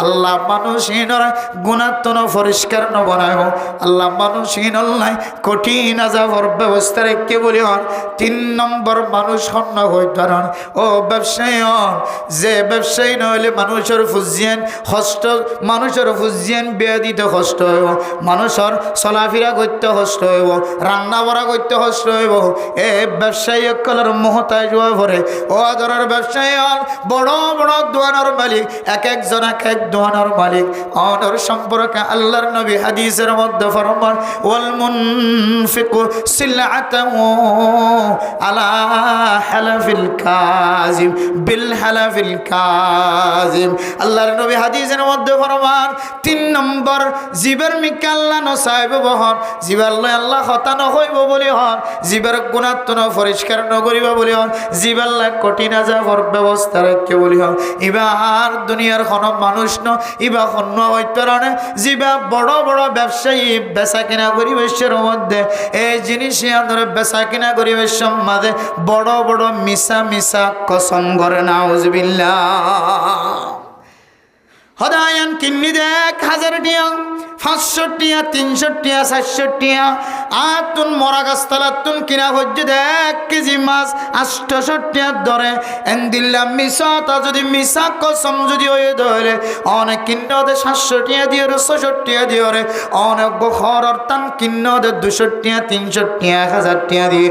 আল্লাহ মানুষিনর গুণাত্মন পরিষ্কার নবনাইব আল্লাহ মানুষিন আল্লাহ কঠিন আযাবের ব্যবস্থা রেখে বলি 3 নম্বর মানুষ হন্য হইতারন ও ব্যবসায়ী যে ব্যবসায়ী নইলে মানুষের ফুজিয়ান কষ্ট মানুষের ফুজিয়ান বেদি দিতে কষ্ট হইব মানুষের চলাফেরা করতে কষ্ট হইব রান্না বাড়া করতে কষ্ট হইব এ ব্যবসায়ী কলার মহতাজ হয়ে পড়ে ও ধরার ব্যবসায়ী বড় বড় দোকানের মালিক এক একজন এক এক দোকানের মালিক অনর সম্পর্কে আল্লাহর নবী হাদিসের মধ্যে ফরমান ওয়াল মুনফিকু সিলআতাহু আলা হালাফিল কাযিব বিল হালাফিল কাযিব আল্লাহর নবী হাদিসের মধ্যে ফরমান 3 নম্বর নম্বর জীবের মিকা আল্লাহ নসাইব বহন জীবার লয় আল্লাহ হতা নহইব বলি হন জীবের গুণাত্ম পরিষ্কার নকরিব বলি হন জীবার লাই কঠিন আজাবর ব্যবস্থা রাখতে বলি হন এবার দুনিয়ার কোনো মানুষ ন ইবা অন্য ঐতরণে জীবা বড় বড় ব্যবসায়ী বেচা কিনা পরিবেশের মধ্যে এই জিনিস ধরে বেচা কিনা পরিবেশের মাঝে বড় বড় মিশা মিশা কসম করে নাউজুবিল্লাহ হদায়ান কিন্নি দেখ 1000 টিয়া 500 টিয়া 300 টিয়া 400 টিয়া আর তুন মরা গাছতলাতুন কিনা হজ্জে দেখ কেজি মাছ 800 টিয়া ধরে এন্দিল্লা মিশাতা যদি মিশা কসম যদি হয়ে ধরে অনেক কিন্নদে 700 টিয়া দিয়ে 600 টিয়া দিয়ে অনেক বখরর টান কিন্নদে 200 টিয়া 300 টিয়া 1000 টিয়া দিয়ে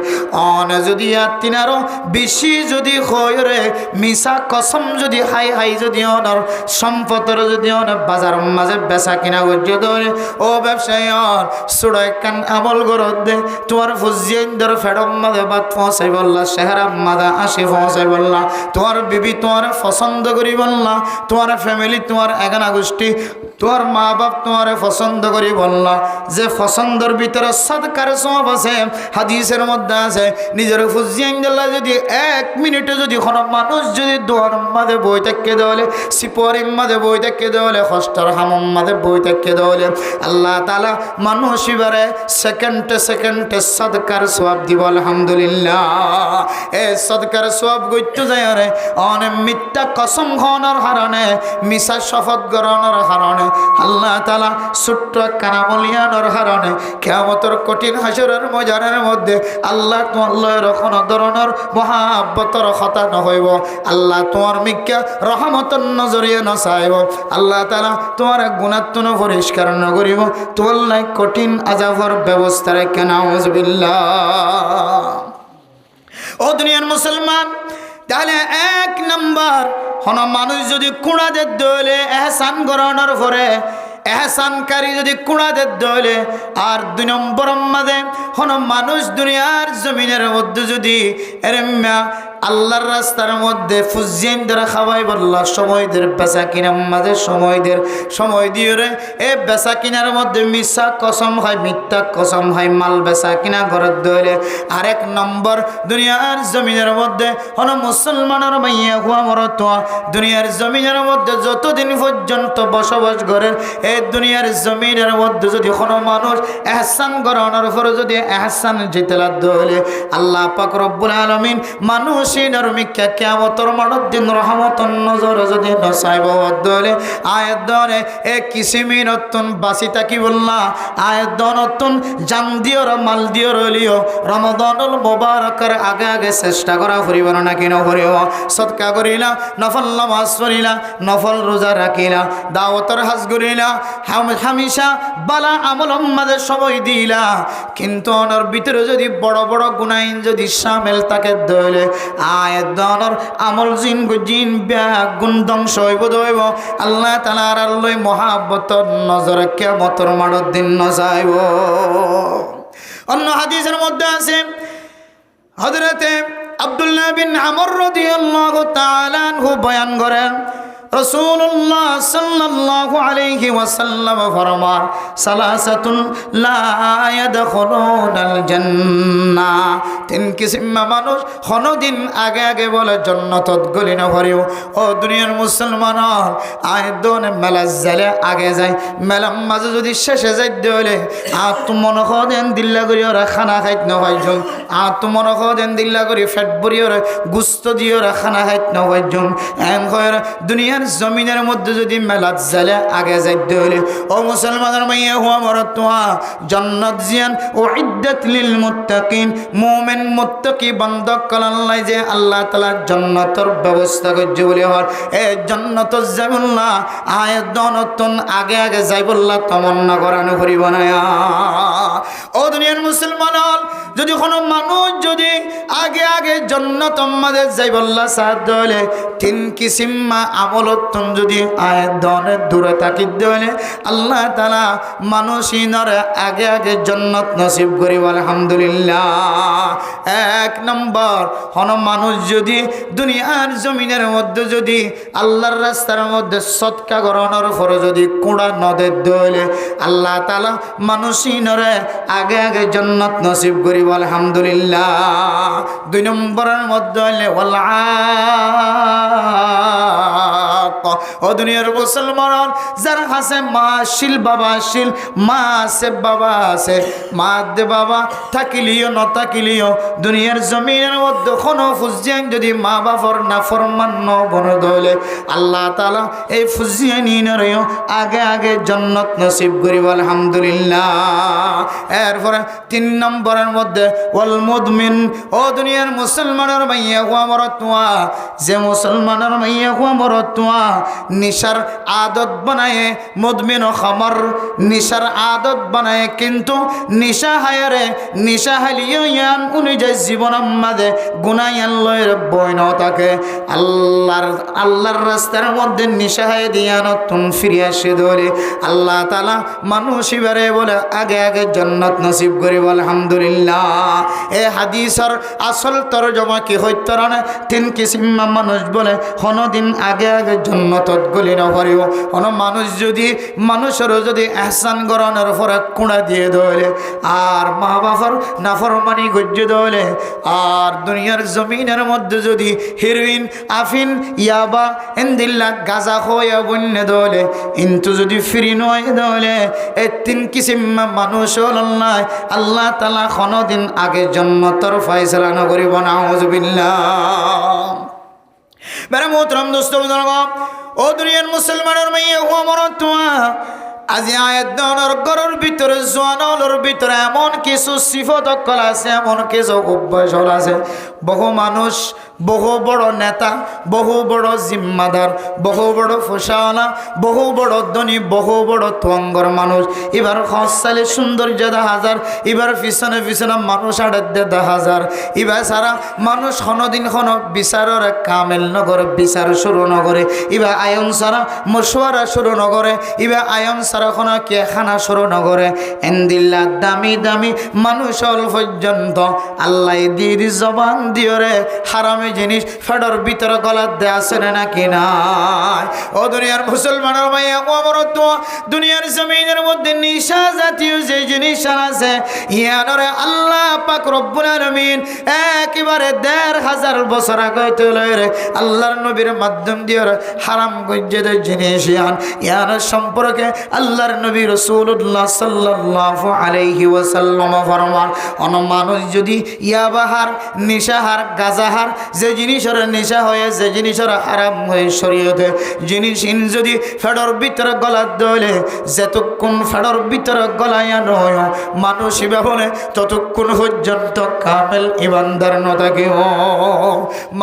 অনেক যদি আর তিনারও বেশি যদি হয় রে মিশা কসম যদি হাই হাই যদি অনর সম্পদ যদি অনেক বাজার মাঝে বেচা কিনা করছে ধরে ও ব্যবসায়ী সুড়াই কান আমল গরত দে তোমার ফুজিয়ান ধর ফেডম মাঝে বাদ পৌঁছাই বললা চেহারা মাদা আসি পৌঁছাই বললা তোমার বিবি তোমার পছন্দ করি বললা তোমার ফ্যামিলি তোমার এগানা গোষ্ঠী তোমার মা বাপ তোমার পছন্দ করি বললা যে পছন্দর ভিতরে সদকার সব আছে হাদিসের মধ্যে আছে নিজের ফুজিয়ান দিল্লা যদি 1 মিনিটে যদি কোনো মানুষ যদি দোয়ার মাঝে বই থাকতে দেওয়ালে সিপরির মাঝে বই থাকতে দেওয়ালে হস্টার হামম মাঝে বই থাকতে দেওয়ালে আল্লাহ তাআলা মানুষ এবারে সেকেন্ডে সেকেন্ডে সদকার সওয়াব দিব আলহামদুলিল্লাহ এই সদকার সওয়াব গইতে যায় রে অনেক মিথ্যা কসম খাওয়ানোর কারণে মিছা শপথ গ্রহণের কারণে আল্লাহ তাআলা ছোট্ট কানামলিয়ানোর কারণে কিয়ামতের কঠিন হাসরের ময়দানের মধ্যে আল্লাহ তোমার কোনো ধরনের মহাব্বতর কথা নহইব আল্লাহ তোমার মিক্কা রহমতের নজরিয়ে নচাইব আল্লাহ তাআলা তোমার গুণাত্মন পরিষ্কার নকরিব তোমার লাই কঠিন আযাবের ব্যবস্থা রেখে নাউজুবিল্লাহ ও দুনিয়ার মুসলমান তাহলে 1 নাম্বার হন মানুষ যদি কুড়াদের দলে এহসান গ্রহণের পরে এহসানকারী যদি কুড়াদের দলে আর 2 নম্বর মাঝে হন মানুষ দুনিয়ার জমিনের মধ্যে যদি এরম্যা আল্লাহর রাস্তার মধ্যে ফুজিয়ান দ্বারা খাওয়াই বললা সময়দের বেচা কিনার মাঝে সময় দিয়ে রে এ বেচা কিনার মধ্যে মিশা কসম হয় মিথ্যা কসম হয় মাল বেচা কিনা ঘরের দইলে 1 নম্বর দুনিয়ার জমিনের মধ্যে হন মুসলমানের মাইয়া হুয়া মরত দুনিয়ার জমিনের মধ্যে যতদিন পর্যন্ত বসবাস করেন এই দুনিয়ার জমিনের মধ্যে যদি কোনো মানুষ এহসান গ্রহণের পরে যদি এহসান জিতলা দইলে আল্লাহ পাক রব্বুল আলামিন মানুষ নরমিকা কিয়ামতের মাঠের দিন রহমতের নজর যদি নসাইব দলে আয়াত দরে এ কিসিমি নতুন বাসি তাকি বললা আয়াত নতুন জান দিওর মাল দিওর লিও রমজানুল মুবারকের আগে আগে চেষ্টা করা করিব না কি নকরিব সদকা করিলা নফল নামাজ পড়িলা নফল রোজা রাখিলা দাওয়াতের হাজ করিলা হামেশা বালা আমল মাঝে সময় দিলা কিন্তু ওনার ভিতরে যদি বড় বড় গুনাইন যদি শামিল থাকে দলে আয়াতর আমল জিন গুণ ধ্বংস হইব দইব আল্লাহ তাআলার লই মহাব্বতর নজর কিয়ামতের মাঠের দিন নজাইব অন্য হাদিসের মধ্যে আছে হযরতে আব্দুল্লাহ বিন আমর রাদিয়াল্লাহু তাআলা আনহু বয়ান করেন রাসূলুল্লাহ সাল্লাল্লাহু আলাইহি ওয়াসাল্লাম ফরমান সালাসাতুন লা ইয়াদখুলুনাল জান্নাহ 3 কিসিম মানুষ কোনদিন আগে আগে বলে জান্নাতত গলি না ভরিও ও দুনিয়ার মুসলমান আয়দনে মেলাজ্জালে আগে যায় মেলাম মাঝে যদি শেষে যাইতে হলে আত্মমন খদেন দিল্লা করি ওরা খানা খাইত না হইজম আত্মমন খদেন দিল্লা করি ফেট ভরি ওরা গুস্ত দিয়ে ওরা খানা খাইত না হইজম এন কয়রা দুনিয়ার জমিনের মধ্যে যদি মেলাত জালে আগে যাইতে হলে ও মুসলমানের মাইয়া হুয়া মরতুয়া জান্নাত জিয়ান উইদ্দাত লিল মুত্তাকিন মুমিন মুত্তাকি বান্দা কল্লাই যে আল্লাহ তাআলা জান্নাতের ব্যবস্থা করছে বলে হর এই জান্নাত যাবুল্লাহ আয়াত নতুন আগে আগে যাইবুল্লাহ তমন্না করানো করিব না ও দুনিয়ার মুসলমান যদি কোনো মানুষ যদি আগে আগে জান্নাত আমাদের যাই বল্লা সাথ দলে 3 কিসিম আমলতন যদি আয় দনে দূরে থাকি দলে আল্লাহ তাআলা মানুষিনর আগে আগে জান্নাত নসিব করি আলহামদুলিল্লাহ। 1 নম্বর কোন মানুষ যদি দুনিয়ার জমিনের মধ্যে যদি আল্লাহর রাস্তার মধ্যে সদকা করানোর পর যদি কুড়া নদে দলে আল্লাহ তাআলা মানুষিনরে আগে আগে জান্নাত নসিব করি আলহামদুলিল্লাহ। 2 নম্বরের মধ্যে হলে ও দুনিয়ার মুসলমান যারা আছে মা শিল বাবা শিল মা আছে বাবা আছে মা দে বাবা থাকিলিও ন থাকিলিও দুনিয়ার জমিনের মধ্যে কোনো ফুজিয়ান যদি মা বাবার না ফরমান ন বন দলে আল্লাহ তাআলা এই ফুজিয়ানিনরেও আগে আগে জান্নাত নসিব করিব আলহামদুলিল্লাহ। এরপরে 3 নম্বরের মধ্যে ওয়াল মুদমিন ও দুনিয়ার মুসলমানের মাইয়া হুয়া মরতুয়া যে মুসলমানের মাইয়া হুয়া মরতুয়া নিশার আদত বানায় মুদমিন ও খামর নিশার আদত বানায় কিন্তু নিশা হায়রে নিশা হালিও ইয়ান অনুযায়ী জীবন আমাদের গুনায়ান লয়ের বইন তাকে আল্লাহর রাস্তার মধ্যে নিশা হায় দিয়া নতুন ফিরে আসে ধরে আল্লাহ তাআলা মানুষ এবারে বলে আগে আগে জান্নাত নসিব করিব আলহামদুলিল্লাহ। এ হাদিসের আসল তরজমা কি হইত না 3 কিসিম মানুষ বলে কোনদিন আগে আগে জান্নাত গলি না পারিব কোন মানুষ যদি মানুষের যদি ইহসান করানোর পরে কুড়া দিয়ে দলে আর মা বাবার নাফরমানি গজ্জ দলে আর দুনিয়ার জমিনের মধ্যে যদি হিরোইন আফিন ইয়াবা এন্দিল্লা গাজা হয়ে বন্য দলে কিন্তু যদি ফ্রি নয় দলে এই 3 কিসিম মানুষ আল্লাহ আল্লাহ তাআলা কোনদিন আগে জান্নাতের ফয়সালা না করিব নাউযুবিল্লাহ। মেরে মোহতরম দোস্ত বুজুর্গ ও দুনিয়ার মুসলমানের মাইয়া হুয়া মরতুয়া আজি আয়াত দানোর গরর ভিতরে জোয়ানোর ভিতরে এমন কিছু সিফত কল আছে এমন কিছু অভ্যাস আছে বহু মানুষ বহু বড় নেতা বহু বড় জিম্মাদার বহু বড় ফসাওয়ালা বহু বড় ধনী বহু বড় তোয়াঙ্গর মানুষ এবার হসালে সুন্দর জাদা হাজার এবার পিছনে পিছনে মানুষ আড়ে হাজার এবার সারা মানুষ কোনোদিন কোনো বিচারের কামেল নগরে বিচার শুরু নগরে এবার আয়ন সারা মশওয়ারা শুরু নগরে এবার আয়ন সারা কোনো কে খানা শুরু নগরে এন্দিল্লা দামি দামি মানুষ অল পর্যন্ত আল্লাহ দিদি জবান দিয়রে হারামে জিনিস ফেডর ভিতরে গলার দেয়া আছে নাকি নাই। ও দুনিয়ার মুসলমানের মাইয়া মরত দুনিয়ার জমিনের মধ্যে নিশা জাতীয় যে জিনিস আছে ইয়ানরে আল্লাহ পাক রব্বুল আলামিন একেবারে ১৫০০ বছর আগে তুলে আল্লাহর নবীর মাধ্যম দিয়ে হারাম গজ্জেদ জিনিস ইয়ান সম্পর্কে আল্লাহর নবী রাসূলুল্লাহ সাল্লাল্লাহু আলাইহি ওয়াসাল্লাম ফরমান অন মানুষ যদি ইয়াবাহার নিশাহার গাজাহার যে জিনিসের নেশা হয়ে যে জিনিসের হারাম হয়ে শরীয়তে জিনিস যদি ফেডর ভিতরে গলার দলে যতক্ষণ ফেডর ভিতরে গলায়া নয় মানুষ বলে ততক্ষণ পর্যন্ত কামেল ইমানদার ন থাকে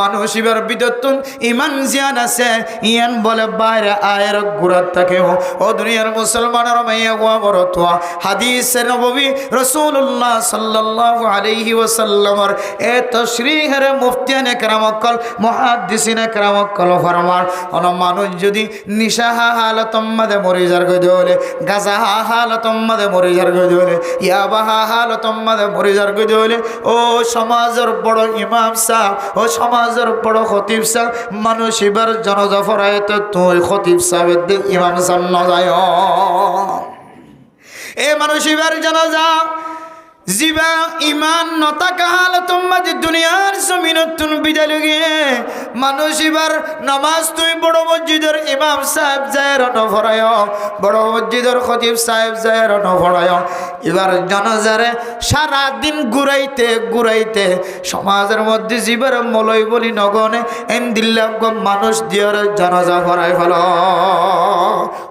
মানুষ এবার বিদত্তন ইমান জিয়ান আছে ইয়ান বলে বাইরে আয়ের গুড়ার থাকে ও দুনিয়ার মুসলমানের মাইয়া গোয়া বরতোয়া হাদিসে নববী রাসূলুল্লাহ সাল্লাল্লাহু আলাইহি ওয়াসাল্লামের এ তাশরীহের মুফতিয়ানে কেরামকল মুহাদ্দিসিনে কেরামকল ফরমান অন মানুষ যদি নিশা হালাতম মাদে মরে যার গই দলে গাজা হালাতম মাদে মরে যার গই দলে ইয়াবা হালাতম মাদে মরে যার গই দলে ও সমাজের বড় ইমাম সাহেব ও সমাজের বড় খতিব সাহেব মানুষ এবার জানাজা পড়ায় তো তুই খতিব সাহেবের দিন ইমাম সাহেব না যায় এ মানুষ এবার জানাজা জিবা ইমান নতাকা হালাতম মাঝে দুনিয়ার জমিনতুন বিদায় লগে মানুষ এবার নামাজ তুই বড় মসজিদের ইমাম সাহেব যায় নফরায় বড় মসজিদের খতিব সাহেব যায় নফরায় এবার জানাজারে সারা দিন ঘুরাইতে ঘুরাইতে সমাজের মধ্যে জীবের মলয় বলি নগনে এন্দিল্লা মানুষ দিয়ে জানাজা ভরাই ফেল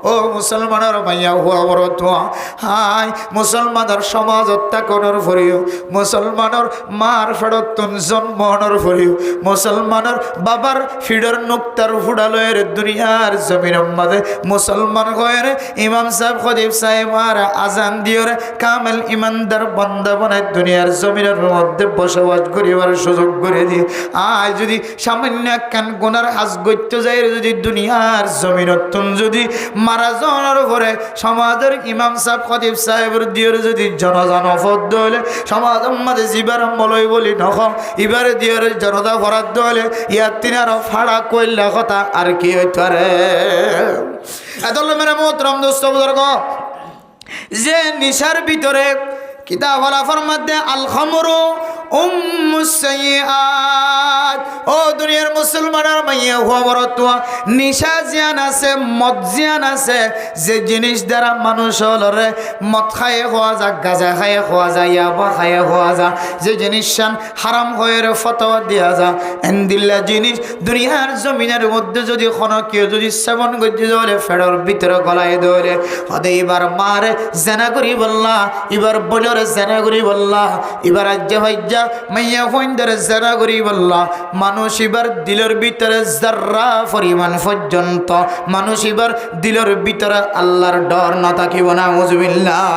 ও মুসলমানের মাইয়া হুয়া বড় তোয়া হাই মুসলমানের সমাজ হত্যাকরণের ফরিও মুসলমানের মার ফেরতন জন্মনের ফরিও মুসলমানের বাবার ফিডর নুক্তার ফুডালয়ের দুনিয়ার জমিনের মধ্যে মুসলমান হয়ে ইমাম সাহেব খতিব সাহেব আর আজান দিয়ে কামেল ইমানদার বান্দা বানায় দুনিয়ার জমিনের মধ্যে বসবাস করিবার সুযোগ করে দিয়ে আজ যদি সামান্য একখান গুনার হাজ গইতে যায় যদি দুনিয়ার জমিনতন যদি মারা যাওয়ার পরে সমাজের ইমাম সাহেব খতিব সাহেবের দিয়ে যদি জনজন ফদ্দ হলে সমাজের মাঝে জীবার মলয় বলি নখ এবার দিয়ে জনতা ফরাদ্দ হলে ইয়ার তিনি আরো ফাড়া কইলা কথা আর কি হইতে রে এত মেরে মোহতরম দোস্ত বুজুর্গ যে নিশার ভিতরে কিতাব আলাফার মধ্যে আল খামরু উম্মুস সাইয়্যাত ও দুনিয়ার মুসলমানের মাইয়া হওয়া বড় তোয়া নিশা জিয়ান আছে মদ জিয়ান আছে যে জিনিস দ্বারা মানুষ হলরে মদ খায়ে হওয়া যা গাঁজা খায়ে হওয়া যায় ইয়াবা খায়ে হওয়া যা যে জিনিস হারাম হয়ে ফতোয়া দেওয়া যা এন্দিল্লা জিনিস দুনিয়ার জমিনের মধ্যে যদি কোনো কেউ যদি সেবন করতে যাওয়ালে ফেডর ভিতরে গলায় দৌড়ে হদে এবার মারে জেনা করি বললা এবার বলরে জেনা করি বললা এবার আজ্জা ভাইজা মাইয়া ফইন্দারে জেনা করি বললা মানুষ এবার দিলের ভিতরে যার্রা পরিমাণ পর্যন্ত মানুষ এবার দিলের ভিতরে আল্লাহর ডর না থাকিব না নাউজুবিল্লাহ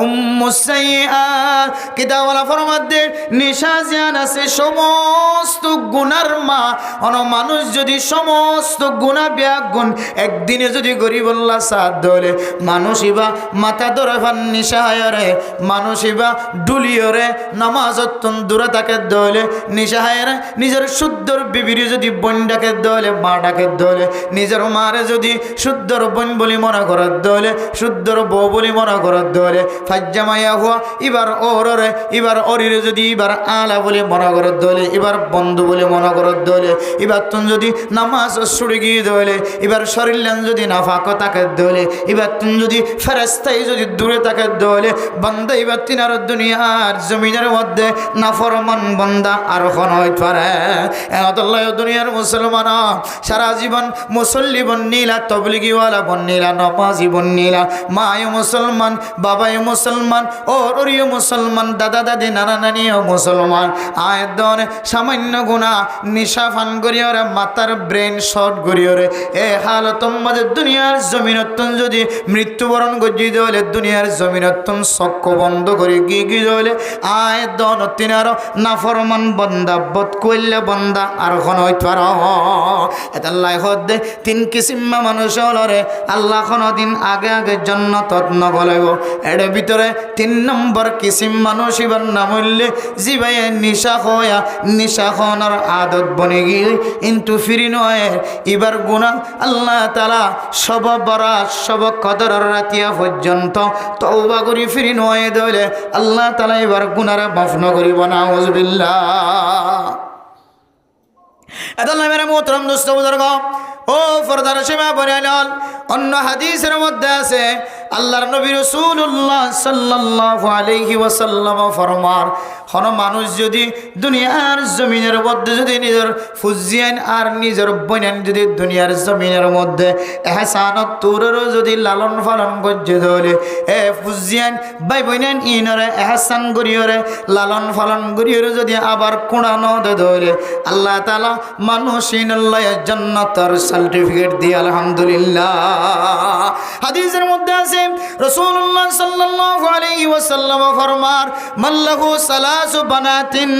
উম্মুস সাইয়্যাত কিতাবওয়ালা ফরমাতে নিশা জিয়ান আছে সমস্ত গুনার মা অন মানুষ যদি সমস্ত গুনাহ বিয়া গুণ একদিনে যদি গরিবল্লাহ সাথ ধরে মানুষ ইবা মাথা ধরে ফান নিশা হায়রে মানুষ ইবা ডুলিয়রে নামাজতন দূরে থাকে দলে নিশা হায়রে নিজের শুদ্ধর বিবিরি যদি বোন ডাকে দলে মা ডাকে দলে নিজের মারে যদি শুদ্ধর বোন বলি মনে করার দলে শুদ্ধর বউ বলি মনে করার দলে ফাজ্জামাইয়া হওয়া এবার ওরে এবার অরিরে যদি এবার আলা বলে মনে করার দলে এবার বন্ধু বলে মনে করার দলে এবার তুমি যদি নামাজ ছুড়ে গিয়ে দলে এবার শরীর যদি নাফাক তাকে দলে এবার তুমি যদি ফেরেস্তাই যদি দূরে তাকে দলে বান্দা এবার তিনার দুনিয়ার জমিনের মধ্যে নাফরমান বান্দা আর কোন হইতে পারে এতল্লাহ দুনিয়ার মুসলমান সারা জীবন মুসল্লি বন্নিলা তবলিগিওয়ালা বন্নিলা নমাজি বন্নিলা মায় মুসলমান বাবাই মুসলমান ওরিও মুসলমান দাদা দাদি নানা নানিও মুসলমান আয়দন সামান্য গুণা নিশা ফান করিওরে মাতার ব্রেন শর্ট করিওরে এ হালত মাঝে দুনিয়ার জমিনতন যদি মৃত্যুবরণ গজি দলে দুনিয়ার জমিনতন চক্ষ বন্ধ করে গি দলে আয়দন তিনার নাফরমান বন্দা বদ কইলে বন্দা আর কোন হইতে পার এতাল্লাই হদে তিন কিসিমা মানুষ হলরে আল্লাহ কোনদিন আগে আগে জন্নত নগলেব এর ভিতরে 3 নম্বর কিসিম মানুষ এবার নাম হইলে জিবাই নিশা হয়া নিশা খাওয়ানোর আদত বনে গিয়ে কিন্তু ফিরি নয় এবার গুনাহ আল্লাহ তাআলা সব বরাত সব কদর রাতিয়া পর্যন্ত তওবা করি ফিরি নয় দলে আল্লাহ তাআলা এবার গুনাহরে মাফ ন করিব না আউযুবিল্লাহ এদল মেরে মোহতরম দোস্ত বুজুর্গ ও ফরদার সীমা বলেন অন্য হাদিসের মধ্যে আছে আল্লাহর নবী রাসূলুল্লাহ সাল্লাল্লাহু আলাইহি ওয়াসাল্লাম ফরমান কোন মানুষ যদি দুনিয়ার জমিনের মধ্যে যদি নিজের ফুজিয়ান আর নিজের বনান যদি দুনিয়ার জমিনের মধ্যে ইহসানত তুরের যদি লালন পালন করতে দলে এ ফুজিয়ান ভাই বনান ইনরে ইহসান করিয়রে লালন পালন করিয়রে যদি আবার কোড়ানো দলে আল্লাহ তাআলা মানুষ ইনাল্লাহ জান্নাতের সার্টিফিকেট দিয়ে আলহামদুলিল্লাহ হাদিসের মধ্যে আছে রাসূলুল্লাহ সাল্লাল্লাহু আলাইহি ওয়াসাল্লাম ফরমান মাল্লাহু সালাসু বানাতিন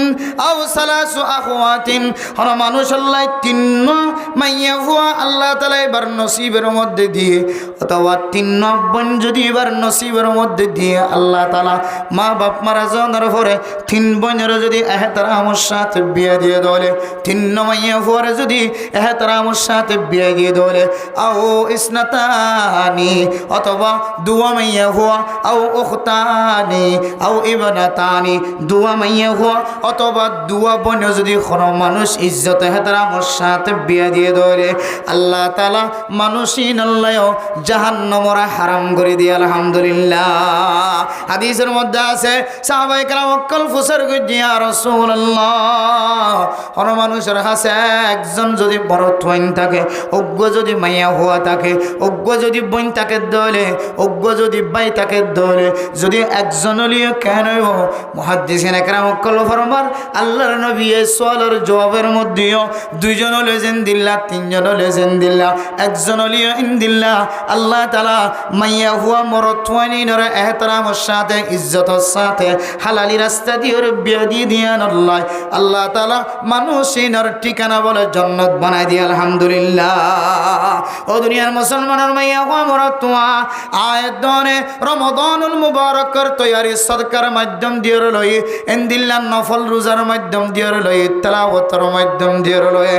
আও সালাসু আখওয়াতিন হন মানুষ আল্লাহ 3 মাইয়া হুয়া আল্লাহ তাআলা এবার নসিবের মধ্যে দিয়ে অথবা 3 বোন যদি এবার নসিবের মধ্যে দিয়ে আল্লাহ তাআলা মা বাপ মারা যাওয়ার পরে 3 বোনের যদি এহতারামের সাথে বিয়ে দিয়ে দলে 3 মাইয়া হুয়ার যদি এহতারামের সাথে বিয়ে দিয়ে দলে আও ইসনাতানি অথবা দুয়া মাইয়া হুয়া আও উখতানি আও ইবনাতানি দুয়া মাইয়া হুয়া অথবা দুয়া বোন যদি কোনো মানুষ ইজ্জত এহতারামের সাথে বিয়ে দিয়ে দলে আল্লাহ তাআলা মানুষই নল্লায় জাহান্নামরে হারাম করে দিয়ে আলহামদুলিল্লাহ হাদিসের মধ্যে আছে সাহাবায়ে কেরাম অকল ফুসর গিয়া রাসূলুল্লাহ কোন মানুষের কাছে একজন যদি বড় তোয়াইন থাকে অজ্ঞ যদি মাইয়া হওয়া থাকে অজ্ঞ যদি বোন থাকে দলে অজ্ঞ যদি ভাই থাকে দলে যদি একজন হলিও কেন মুহাদ্দিসিন একরাম কল ফরমার আল্লাহর নবী এই সওয়ালের জবাবের মধ্যেও দুইজন হলেছেন দিল্লাহ, তিনজন হলেছেন দিল্লাহ, একজন হলিও ইনদিল্লাহ। আল্লাহ তাআলা মাইয়া হুয়া মরতওয়ানিনর এহতরামের সাথে ইজ্জতের সাথে হালালি রাস্তা দিয়ে বিয়ে দিয়ে দিয়ান আল্লাহ। আল্লাহ তাআলা মানুষিনর ঠিকানা বলে জান্নাত বানাই দিয়ে আলহামদুলিল্লাহ। ও দুনিয়ার মুসলমানের মাইয়া হুয়া মরতওয়া আয়াত দনে রমাদানুল মুবারকর তৈয়ারি সদকার মাধ্যম দিয়ে লই ইনদিল্লাহ নফল রোজার মাধ্যম দিয়ে লই তেলাওয়াতের মাধ্যম দিয়ে লই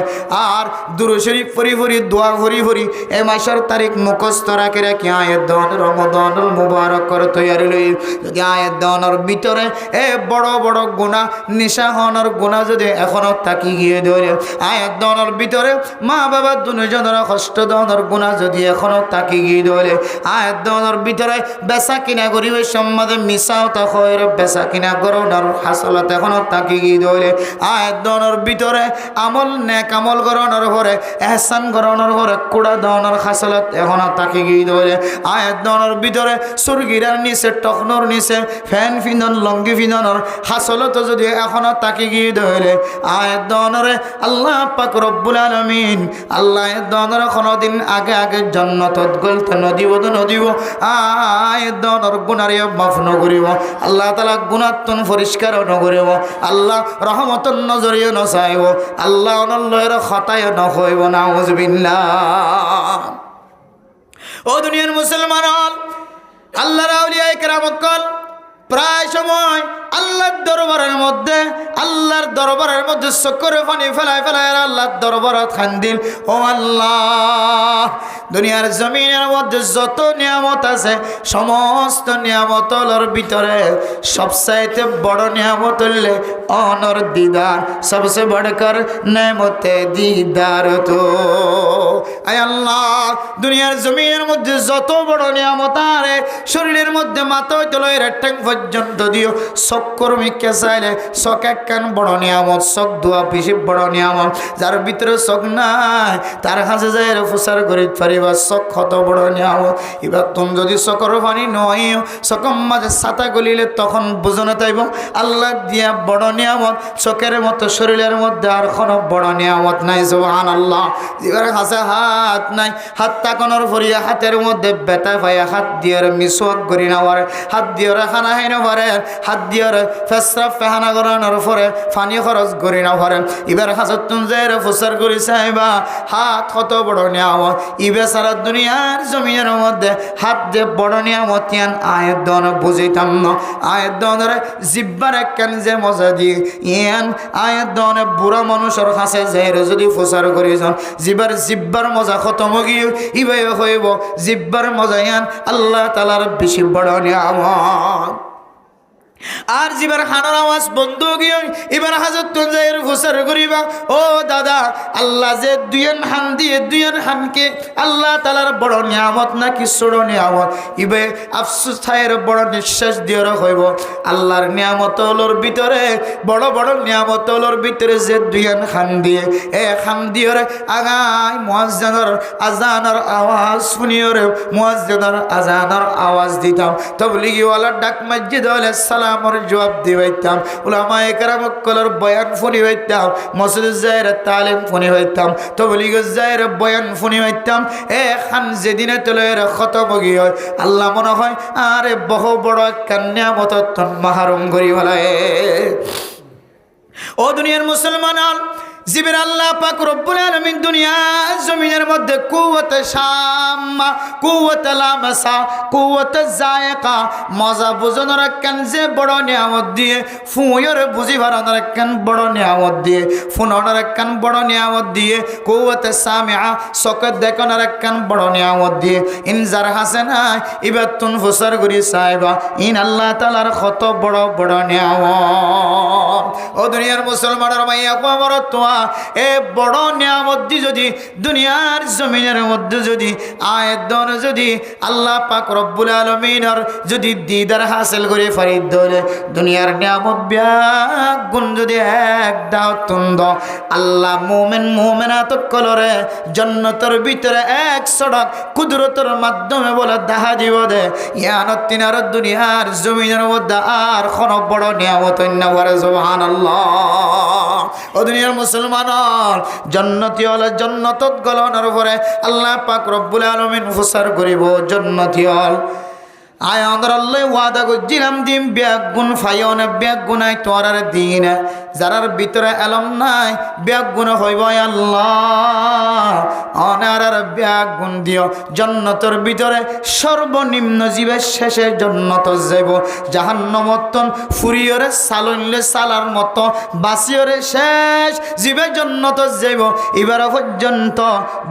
আর দুরূদ শরীফ পড়ি পড়ি দোয়া করি করি এই মাসের তারিখ মুখস্থ রাখি রাখি আয়াত দন রমাদানুল মুবারকর তৈয়ারি লই যদি আয়াত দনের ভিতরে এ বড় বড় গুনাহ নিশা হওয়ার গুনাহ যদি এখনো থাকি গিয়ে ধরে আয়াত দনের ভিতরে মা বাবা দুজনের কষ্ট দনের গুনাহ যদি এখনো থাকি গিয়ে ধরে আয়াত দনের ভিতরে বেচা কিনা করি ওই সম্বন্ধে মিশাও তা হয় বেচা কিনা করোনার হাসলত এখনো থাকি গিয়ে ধরে আয়াত দনের ভিতরে আমল নেক আমল করোনার ঘরে এহসান করোনার ঘরে কুড়া দনের হাসলত এখনো থাকি গিয়ে ধরে আয়াত দনের ভিতরে সুরগিরার নিচে টকনর নিচে ফ্যান ফিনন লঙ্গি ফিননের হাসলত যদি এখনো থাকি গিয়ে ধরে আয়াত দনরে আল্লাহ পাক রব্বুল আলামিন আল্লাহ দনর কোনদিন আগে আগে জান্নাতত গলতে নদীব নদীব আয়াত দনর গুনারে মাফ নকরিব আল্লাহ তাআলা গুনাহতন পরিষ্কার নকরিব আল্লাহ রহমতন নজরিয়ে নচাইব আল্লাহ অনল্লয়ের খতায় নহইব নাউজুবিল্লাহ। ও দুনিয়ার মুসলমান আল্লাহর আউলিয়া কেরামকল প্রায় সময় আল্লাহর দরবারের মধ্যে চক্করে পানি ফেলায় ফেলায় আল্লাহর দরবারত খান্দিল। ও আল্লাহ, দুনিয়ার জমিনের মধ্যে যত নিয়ামত আছে সমস্ত নিয়ামতর ভিতরে সবচাইতে বড় নিয়ামত হলে অনর দিদার, সবচেয়ে বড়কর নেমতে দিদার। তো আয় আল্লাহ, দুনিয়ার জমিনের মধ্যে যত বড় নিয়ামত আরে শরীরের মধ্যে মাথা হইতে লয় ঠ্যাং পর্যন্ত দিও চক্কর্মিককে চাইলে চক একখান বড় নিয়ামত, চক দোয়া বেশি বড় নিয়ামত। যার ভিতরে চক নাই তার কাছে যাই প্রচার করি পারিবা চক কত বড় নিয়ামত। এবার তুমি যদি চকর পানি নয় চকম মাঝে ছাতা গলিলে তখন বুঝনে তাইব আল্লাহ দিয়া বড় নিয়ামত চকের মতো শরীরের মধ্যে আর কোনো বড় নিয়ামত নাই। সুবহানাল্লাহ। এবার কাছে হাত নাই, হাত তাকানোর ফরিয়া হাতের মধ্যে ব্যথা পাইয়া হাত দিয়ে মিসওয়াক করি না পারে, হাত দিয়ে খানা খাই না পারে, হাত দিয়ে ফেসরাফ ফেহানা করানোর পরে পানি খরচ করি না পারে। এবার হাজত তুমি যাই প্রচার করি চাইবা হাত কত বড় নিয়ামত। ইবে সারা দুনিয়ার জমিনের মধ্যে হাত যে বড় নিয়ামত ইয়ান আয়ের দন বুঝিতাম না। আয়ের দনের জিব্বার একখান যে মজা দিয়ে ইয়ান আয়ের দনে বুড়া মানুষের কাছে যাই যদি প্রচার করি যান জিব্বার মজা খতম গিয়ে ইবে হইব জিব্বার মজা ইয়ান আল্লাহ তাআলার বেশি বড় নিয়ামত। আর জিবার খানোর আওয়াজ বন্ধ গিয়ে এবার হাজত তঞ্জাইয়ের প্রচার করিবা। ও দাদা, আল্লাহ যে দুইয়ের হান দিয়ে দুইয়ের হানকে আল্লাহ তালার বড় নিয়ামত নাকি ছোট নিয়ামত, ইবে আফসোস থায়ের বড় নিঃশ্বাস দিয়ে হইব আল্লাহর নিয়ামতলর ভিতরে বড় বড় নিয়ামতলর ভিতরে যে দুইয়ের খান দিয়ে এ খান দিয়ে আগাই মুয়াজ্জিনের আজানের আওয়াজ শুনিও রে মুয়াজ্জিনের আজানের আওয়াজ দিতাম, তাবলীগীওয়ালা ডাক মসজিদ হলে সালাম আমার জবাব দিবাইতাম, উলামায়ে কেরাম কলর বয়ান শুনি হইতাম, মসজিদ যায়রে তালিম শুনি হইতাম, তাবলীগ যায়রে বয়ান শুনি হইতাম। এ খান যেদিনে তলের খতম গি হয় আল্লাহ মনে হয় আরে বহু বড় নিয়ামত মাহরুম করি ফেলায়। ও দুনিয়ার মুসলমান, জিবের আল্লাহ পাক রব্বুল আলামিন দুনিয়া জমিনের মধ্যে কুওয়াতে শাম্মা, কুওয়াতে লামাসা, কুওয়াতে জায়কা মজা বুঝানোর একখান যে বড় নিয়ামত দিয়ে, ফুঁয়ের বুঝি ভাড়ানোর একখান বড় নিয়ামত দিয়ে, ফুনানোর একখান বড় নিয়ামত দিয়ে, কুওয়াতে সামিআ চোখে দেখানোর একখান বড় নিয়ামত দিয়ে ইনজার হাসে নাই এবার তুন ফুসার করি সাইবা ইন আল্লাহ তাআলার কত বড় বড় নিয়ামত। ও দুনিয়ার মুসলমানের মাইয়া আমার তোয়া এ বড় নিয়ামত যদি দুনিয়ার জমিনের মধ্যে যদি আয়তন যদি আল্লাহ পাক রব্বুল আলামিনের যদি দিদার হাসিল করে ফরিদ দলে দুনিয়ার নিয়ামত ব্যাগুণ যদি এক দাও তুন্দ আল্লাহ মুমিনাত কলরে জান্নাতের ভিতরে এক সড়ক কুদরতের মাধ্যমে বলে দেখা দিব দে ইয়ানত তিনার দুনিয়ার জমিনের মধ্যে আর কোন বড় নিয়ামত না করে সুবহানাল্লাহ। ও দুনিয়ার মুসলমান জান্নাতি হল জান্নাতত গলনের পরে আল্লাহ পাক রব্বুল আলামিন ফুসার করিব জান্নাতি হল আয় আমাদের আল্লাহ ওয়াদা করছিলাম দিন ব্যাগুণ ফাইন ব্যাগুণাই তোরার দিন যারার ভিতরে এলম নাই ব্যাগুণ হইব আল্লাহ অনার ব্যাগুণ দিও জান্নাতের ভিতরে সর্বনিম্ন জীবের শেষে জান্নাত যাইব জাহান্নামতন ফুরিয়রে সালনলে সালার মতো বাসিয়রে শেষ জীবে জান্নাত যাইব এবার পর্যন্ত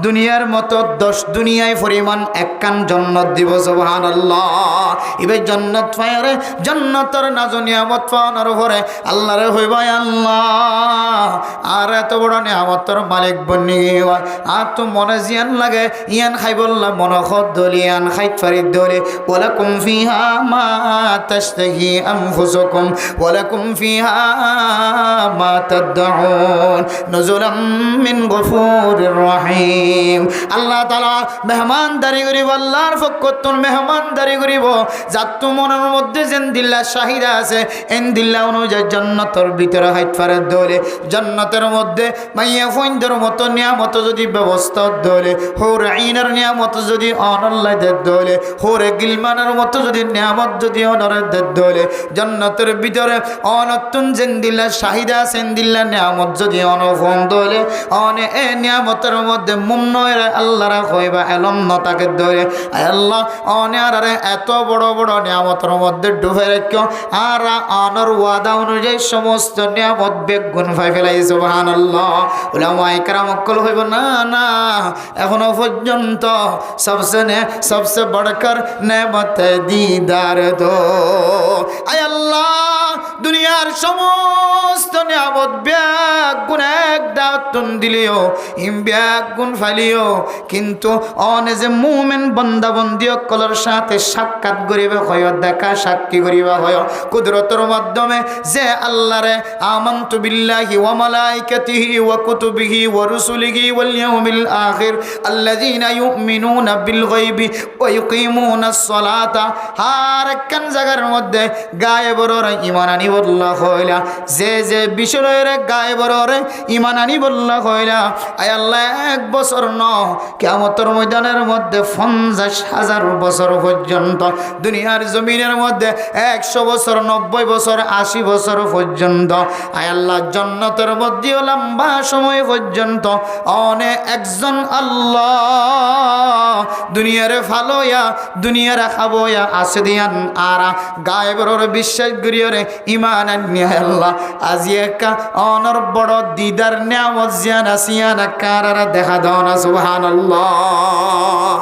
দুনিয়ার মতো 10 দুনিয়ায় পরিমাণ একখান জান্নাত দিব সুবহানাল্লাহ। এবার জান্নাত পায়রে জান্নাতের নাজু নিয়ামত পাওয়ার পরে আল্লাহরে হইবা আল্লাহ আর এত বড় নিয়ামতের মালিক বনি আর তো মনে জিয়ান লাগে ইয়ান খাই বললাম মনে খদ দলি ইয়ান খাইত ফারিদ দলি ওয়ালাকুম ফিহা মা তাশতাহি আনফুসুকুম ওয়ালাকুম ফিহা মা তাদউন নুজুলাম মিন গফুরির রহিম। আল্লাহ তাআলা মেহমানদারি করিব আল্লাহর পক্ষতুন মেহমানদারি করিব যাত মনের মধ্যে যেন দিল্লা শাহিদা আছে এন দিল্লা অনুযায়ী জান্নাতের ভিতরে হাইত ফারে দলে জান্নাতের মধ্যে মাইয়া ফইন্দের মতো নিয়ামত যদি ব্যবস্থা দলে হোর আইনের নিয়ামত যদি অনল্লাহ দে দলে হোরে গিলমানের মতো যদি নিয়ামত যদি অনরে দে দলে জান্নাতের ভিতরে অনতুন যেন দিল্লা শাহিদা আছেন দিল্লা নিয়ামত যদি অনফন দলে অনে এ নিয়ামতের মধ্যে মুন্নয়ের আল্লাহরা কইবা এলম নতাকে দলে আল্লাহ অনে আর এত বড় বড় নিয়ামতের মধ্যে ডুবে রেখো আর আনর ওয়াদা অনুযায়ী সমস্ত নিয়ামত বেগুন ভাই ফেলাই সুবহানাল্লাহ। উলামায়ে কেরাম কল হইব না না এখনো পর্যন্ত সবসে বড়কর নেমত দিদার দো আয় আল্লাহ দুনিয়ার সমস্ত নিয়ামত বেগুন এক দাওতুন দিলিও ইম বেগুন ফালিও কিন্তু অনে যে মুমিন বান্দা বন্দি কলর সাথে সাক্ষাৎ করিবে হয় দেখা সাক্ষী করিবা হয় কুদরতের মাধ্যমে যে আল্লাহরে আমানতু বিল্লাহি ওয়া মালাইকাতিহি ওয়া কুতুবিহি ওয়া রুসুলিহি ওয়াল ইয়াউমিল আখির আল্লাযীনা ইউমিনুনা বিল গায়বি ওয়া ইউকিমুনাস সালাতা আর কোন জায়গার মধ্যে গায়েবের ঈমান আনি বল্লা হইলা যে বিষয়ের গায়েবের ঈমান আনি বল্লা হইলা আয় আল্লাহ এক বছর ন কিয়ামতের ময়দানের মধ্যে 50,000 বছর পর্যন্ত দুনিয়ার জমিনের মধ্যে 100 বছর 90 বছর 80 বছর পর্যন্ত আয় আল্লাহ জান্নাতের মধ্যে লম্বা সময় পর্যন্ত অনে একজন আল্লাহ দুনিয়ার ফালোয়া দুনিয়ার খাবয়া আছে দিয়ান আর গায়েবের বিশ্বাস করিয়রে ঈমান আনি আল্লাহ আজি একা অনর বড় দিদার নিয়ামত জিয়ান আসিয়ান কারারা দেখা দাও না সুবহানাল্লাহ।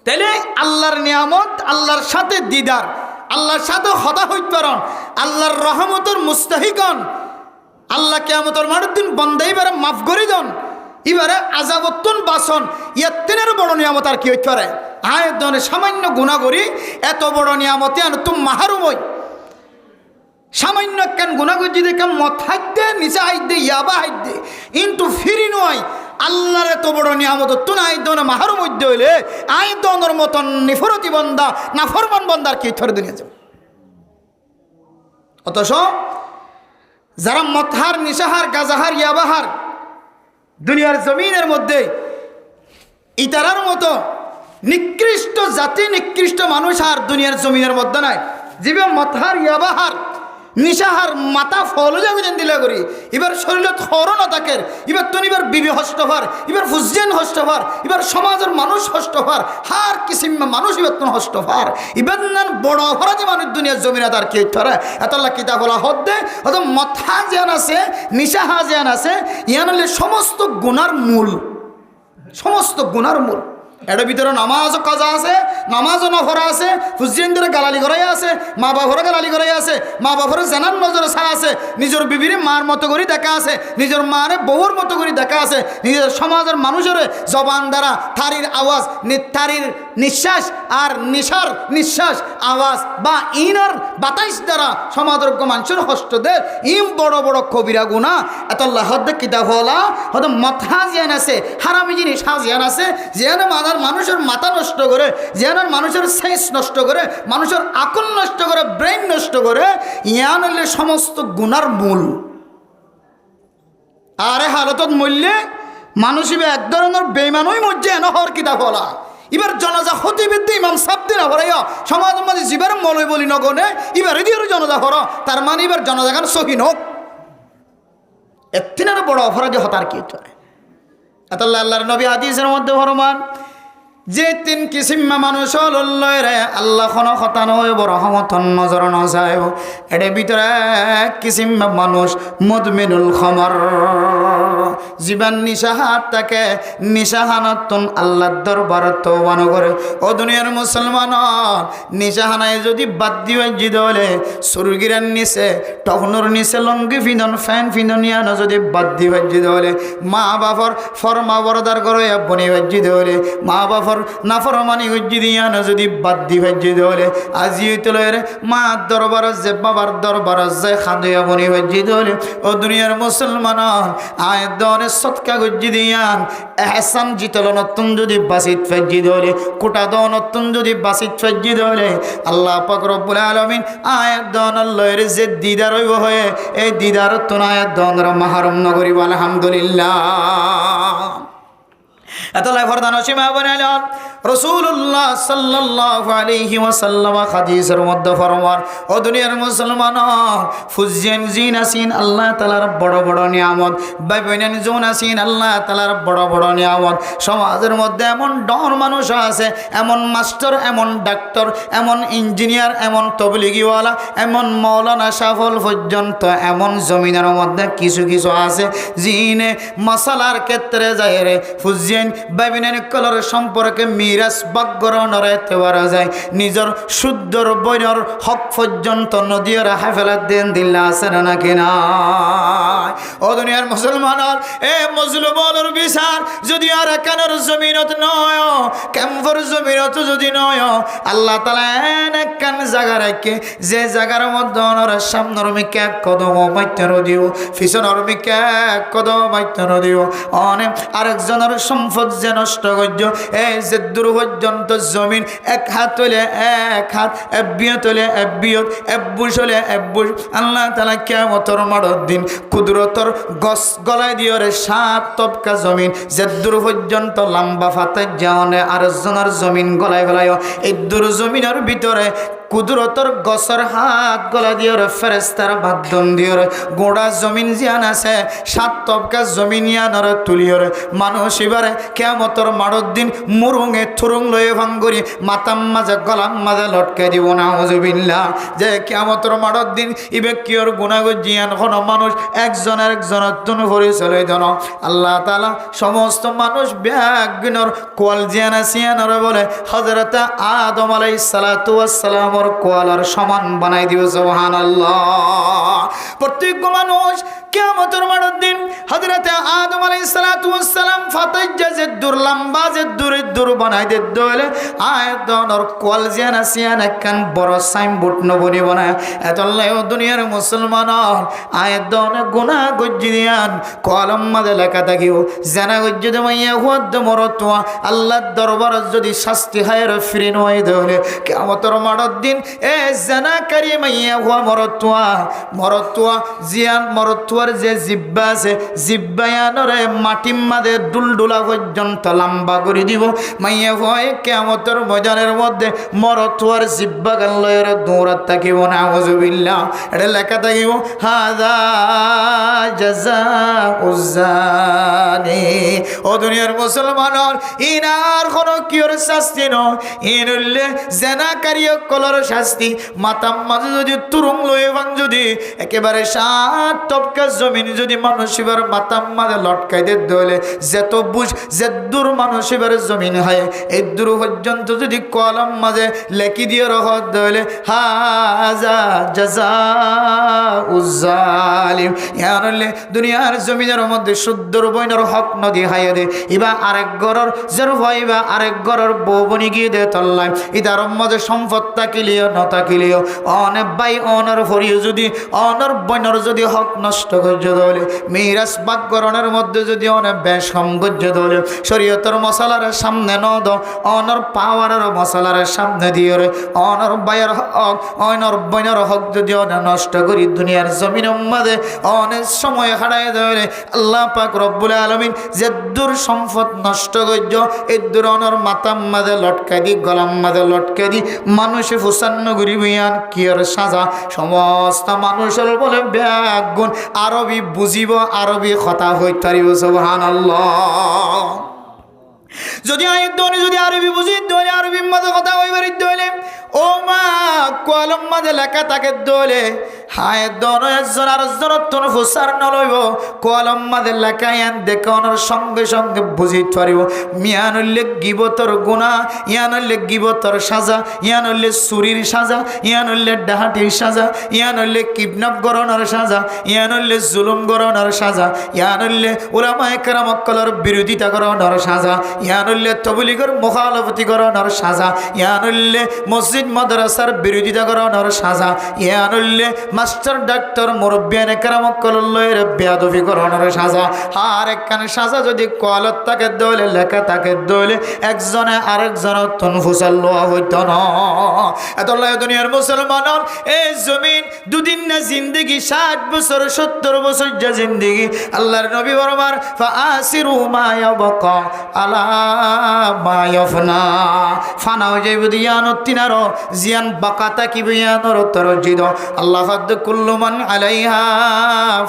তাহলে আল্লাহর নিয়ামত আল্লাহর সাথে দিদার আল্লাহর সাথে হদা হইতে পারন আল্লাহর রহমতের মুস্তাহিকন আল্লাহ কিয়ামতের মাঠের দিন বন্দাইবারে মাফ করে দেন এবারে আযাবতুন বাসন ইয়াত্তিনের বড় নিয়ামত আর কি হইতে পারে আয় দনে সামান্য গুনাহ করি এত বড় নিয়ামতে আন তুম মাহরুম হই সামান্য কেন গুনাহ করি যদি কেন মত হাইতে নিচে হাইতে ইয়াবা হাইতে কিন্তু ফিরি নয় আল্লাহর এত বড় নিয়ামত তুন আই দনে মাহরুম হইতে হইলে আই দনের মতন নিফরতি বান্দা নাফরমান বান্দার কি থর দুনিয়া যাব অতঃ যারা মতহার নিশাহার গাজাহার ইয়াবাহার দুনিয়ার জমিনের মধ্যে ইতারার মতো নিকৃষ্ট জাতি নিকৃষ্ট মানুষ আর দুনিয়ার জমিনের মধ্যে নাই জীবে মতহার ইয়াবাহার নিশাহার মাথা ফলো যাবেন দিলা করি এবার শরীরত হরণ তাকের এবার তো এবার বিবি হস্তভার এবার ফুজেন হস্তভার এবার সমাজের মানুষ হস্তভার হার কিসিম মানুষ এবার তো হস্তভার এবার নান বড় অপরাধী মানুষ দুনিয়ার জমিনে তার কি ধরে এতলা কিতাব বলা হদ্দে অত মথা জ্ঞান আছে নিশাহা জ্ঞান আছে ইয়ান হলে সমস্ত গুনার মূল এটার ভিতরে নামাজও কাজা আছে, নামাজও নফরা আছে, হুজেন্দ্রে গালালি করাই আছে, মা বাবারও গালালি করাই আছে, মা বাবার জানার নজরে ছাড়া আছে, নিজের বিবির মার মতো করে দেখা আছে, নিজের মারে বউর মতো করে দেখা আছে, নিজের সমাজের মানুষের জবান দ্বারা থারির আওয়াজ, থারির নিঃশ্বাস আর নিশার নিঃশ্বাস আওয়াজ বা ইনার বাতাস দ্বারা সমাজের মানুষের হস্তদের ইম বড় বড় কবিরা গুণা এত লাহদ্দে কিতাব হলা হয়তো মাথা জিয়ান আছে, হারামি জিনিস হাজিয়ান আছে, জিয়ানে মানুষের মাথা নষ্ট করে, জিয়ানের মানুষের সেন্স নষ্ট করে, মানুষের আকল নষ্ট করে, ব্রেন নষ্ট করে, ইয়ান হলে সমস্ত গুণার মূল। আরে হালতত মূল্যে মানুষ এবার এক ধরনের বেইমানই মজ্জে এন হর কিতাব হলা। এবার জনজা হতিবিদ্যে ইমাম সাবদিন হরাইয়া সমাজ মাঝে জীবের মলই বলি নগনে এবার এদিকে জনজা হর, তার মানে এবার জনজাগান সহিন হোক। এর বড় অপরাধী হতার কি চলে। এত আল্লাহর নবী হাদিসের মধ্যে ফরমান যে তিন কিসিমা মানুষ লয় রে আল্লাহ কোনো কথা নয় বড় রহমতন নজর নজায়। এর ভিতরে এক কিসিমা মানুষ মুদমিনুল খমর, জীবন নিশাহাত তাকে নিশাহানতন আল্লাহর দরবারে তওবা করে। ও দুনিয়ার মুসলমান, নিশাহানায় যদি বাদ দিয়ে জিদলে সুরগিরার নিচে টকনুর নিচে লঙ্গি ফিদন ফ্যান ফিদনিয়ানো যদি বাদ দিয়ে জিদলে, মা বাবার ফরমা বরদার করে বনি ভাজি দেলে, মা বাবার নাফরমানি হজ্জি দিয়া না যদি বাদ দি ভাজি দেলে, আজি হইতলের মা দরবার যে বাবার দরবার যে খাদয়া বনি ভাজি দেলে। ও দুনিয়ার মুসলমান, আয় দনে সৎকা গজ্জি দিয়ান এহসান জিতল নতুন যদি বাসিত ফাজি দেলে, কোটা দ নতুন যদি বাসিত ফাজি দেলে, আল্লাহ পাক রব্বুল আলামিন আয় দন লয়ের যে দিদার হইব হয়ে এই দিদার তো আয় দনর মাহরম নগরী আলহামদুলিল্লাহ। এতলাই ফরদান সীমা বনালেন রাসূলুল্লাহ সাল্লাল্লাহু আলাইহি ওয়াসাল্লাম হাদিসের মধ্যে ফরমান, ও দুনিয়ার মুসলমান, ফুজিয়ান জিনাসিন আল্লাহ তাআলার বড় বড় নিয়ামত, বাইবেনান জুনাসিন আল্লাহ তাআলার বড় বড় নিয়ামত। সমাজের মধ্যে এমন ডর মানুষ আছে, এমন মাস্টার, এমন ডাক্তার, এমন ইঞ্জিনিয়ার, এমন তবলিগিওয়ালা, এমন মাওলানা সাফল পর্যন্ত এমন জমিনের মধ্যে কিছু কিছু আছে জিনে মশালার ক্ষেত্রে যায় রে ফুজিয়ান বাইবেনান কলর সম্পর্কে মিরাজ বাগ্যরণ রাইতে পারা যায়, নিজের শুদ্ধর বইনের হক পর্যন্ত নদীর হাফেলাত দেন দিল্লা আছে নাকি না। ও দুনিয়ার মুসলমানের এ মজলুমের বিচার যদি আর একানের জমিনত নয়, ক্যাম্পর জমিনত যদি নয়, আল্লাহ তাআলা এক কান জায়গা রাখে যে জায়গার মধ্যে ওনার সামনের মিকে এক কদম বাইতের দিও, পিছনের মিকে এক কদম বাইতের দিও, অনেক আরেকজনের সম্পদ যে নষ্ট করছ এই যে দূর পর্যন্ত জমিন এক হাত হলে এক হাত, এবিয়ত হলে এবিয়ত, এব্বুস হলে এব্বুস। আল্লাহ তাআলা কিয়ামতের মাঠের দিন কুদরতর গছ গলায় দিয়ে রে 7 তবকা জমিন যে দূর পর্যন্ত লম্বা ফাতে যাওনে আর জনের জমিন গলায় গলায় এই দূর জমিনের ভিতরে কুদরতর গছর হাত গলা দিয়ে ফেরেস্তার মাধ্যম দিয়ে গোড়া জমিন জিয়ান আছে 7 তবকা জমিন ইয়ানর তুলিয়র মানুষ এবারে কিয়ামতের মাঠের দিন মুরুঙে থুরুং লয়ে ভাঙ্গুরি মাতাম মাঝে গলাম মাঝে লটকে দিব নাউজুবিল্লাহ। যে কিয়ামতের মাঠের দিন ইবে কিয়র গুনাহ জিয়ান কোন মানুষ একজনের তুন ভরে চলে জন আল্লাহ তাআলা সমস্ত মানুষ ব্যাগনর কোয়াল জিয়ান আসিয়ানর বলে হযরত আদম আলাইহিস সালাতু ওয়াস সালাম কোয়ালার সমান বানাই দিও সুবহানাল্লাহ। প্রত্যেক মানুষ কিয়ামতের মাঠের দিন হযরত আদম আলাইহিস সালাতু ওয়াস সালাম ফাতাজ্জা যে দূর লম্বা যে দূর বানাই দে দলে আয়তনর কোয়াল জিয়ান আসিয়ান একখান বড় সাইনবোর্ড নবনি বানায় এতলাই দুনিয়ার মুসলমান আয়তন গুনাহ গজ্জি দিয়ান কলম মাঝে লেখা থাকিও জানা গজ্জি দে মাইয়া হুয়াদ মরতওয়া আল্লাহর দরবার যদি শাস্তি হায়র ফিরে নয় দলে কিয়ামতের মাঠের দিন এ জানাকারী মাইয়া হুয়া মরতওয়া জিয়ান মরতওয়ার যে জিব্বা আছে জিব্বায়ানরে মাটির মাঝে ডুলডুলা পর্যন্ত লম্বা করে দিব মাইয়া হয় কিয়ামতের ময়দানের মধ্যে মরতওয়ার জিব্বা গাল্লয়ের দৌড়াত থাকিব নাউজুবিল্লাহ। এটা লেখা থাকিব হাযা জাযাউজ জানি। ও দুনিয়ার মুসলমানের ইনার কোন কিয়র শাস্তি নয়, ইনলে জানাকারী কলর শাস্তি মাতাম মাঝে যদি তুরুং লয়ে ভাঙ যদি একেবারে 7 টপকা জমিন যদি মানুষ এবার মাতাম মাঝে লটকাই দে দলে যেত বুঝ যে দূর মানুষ এবার জমিন হয় এই দূর পর্যন্ত যদি কলম মাঝে লেখি দিয়ে রহ দলে হাজা জাযাউজ জালিম ইয়ানলে দুনিয়ার জমিনের মধ্যে শুদ্ধর বইনের হক নদী হাইয়ে দে ইবা আরেক গরর জের ভাইবা আরেক গরর বউ বনি গিয়ে দে তল্লাই ইদার মধ্যে সম্পদ তাকিলিও ন তাকিলিও অনে বাই অনর ফরিও যদি অনর বইনর যদি হক নষ্ট করজ দলে মিরাজ বাগরণের মধ্যে যদি অনে বেশ কম করজ দলে শরীয়তের মশলার সামনে ন দ অনর পাওয়ারের মশলার সামনে দিয়ে রে অনর বাইয়ের হক অনর বইনর হক যদি অনে নষ্ট করি দুনিয়ার জমিনের মধ্যে অনেক সময় হারায় ধরে আল্লাহ পাক রব্বুল আলামিন যে দূর সম্পদ নষ্ট করজ এই দূর অনর মাতাম মাঝে লটকাই দি গলাম মাঝে লটকাই দি মানুষে ফুসান্ন করি বিয়ান কিয়র সাজা সমস্ত মানুষের বলে ব্যাগুণ আরবি বুঝিব আরবি কথা হইতে পারিব সুবহানাল্লাহ যদি আয়াত দনে যদি আরবি বুঝি দলে আরবির মধ্যে কথা হইবার দলে ও মা কলম মাঝে লেখা থাকে দলে হায় দন একজন আর একজন ফুসার নলইব কলম মাঝে লেখা ইয়ান দেখানোর সঙ্গে সঙ্গে বুঝিতে পারিব মিয়ান হইলে গিবতর গুণা ইয়ান হইলে গিবতর সাজা ইয়ান হইলে চুরির সাজা ইয়ান হইলে ডাহাটির সাজা ইয়ান হইলে কিডন্যাপ করানোর সাজা ইয়ান হইলে জুলুম করানোর সাজা ইয়ান হইলে উলামায়ে কেরামকলের বিরোধিতা করানোর সাজা ইয়ান হইলে তবলিগের মুখালফতি করানোর সাজা ইয়ান হইলে মসজিদ মাদ্রাসার বিরোধিতা করানোর সাজা ইয়ান হইলে মাস্টার ডাক্তার মুরব্বিয়ানে কেরামকলের বেয়াদবি করানোর সাজা আর একখানে সাজা যদি কলত তাকে দলে লেখা তাকে দলে একজনে আরেকজনের তন ফুসাল লওয়া হইত না এতলাই দুনিয়ার মুসলমানের এই জমিন দুদিন না জিন্দেগি 60 বছর 70 বছর যা জিন্দেগি আল্লাহর নবী ফরমান ফাআসিরু মা ইয়াবকা আলা মা ইয়াফনা ফানা যাইব দিয়ানত তিনারো জিয়ান বাকাতা কি বিয়ানর তরজিদ আল্লাহ ফাদ কুল্লু মান আলাইহা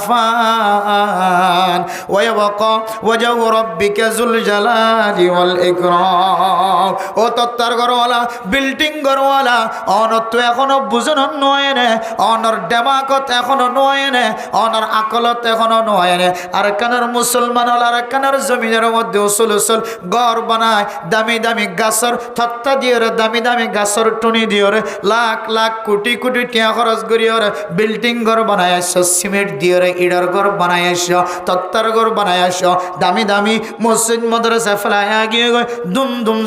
ফান ওয়া ইয়াবকা ওয়াজহু রাব্বিকা যুল জালালি ওয়াল ইকরাম ও তত্তার ঘরওয়ালা বিল্ডিং ঘরওয়ালা অনত এখনো বুঝন নয় নে অনর দেমাকত এখনো নয় নে অনর আকলত এখনো নয় নে আর কানার মুসলমান আর কানার জমিনের মধ্যে উসুল উসুল ঘর বানায় দামি দামি গাছর থত্তা দিয়ে দামি দামি গাছর টুনি দিয়ে লাখ লাখ কোটি কোটি টাকা খরচ করিয়ে বিল্ডিং ঘর বানায় আসছো সিমেন্ট দিয়ে ইটার ঘর বানায় আসছো তত্তার ঘর বানায় আসছো দামি দামি মসজিদ মাদ্রাসা ফেলায় গিয়ে দুম দুম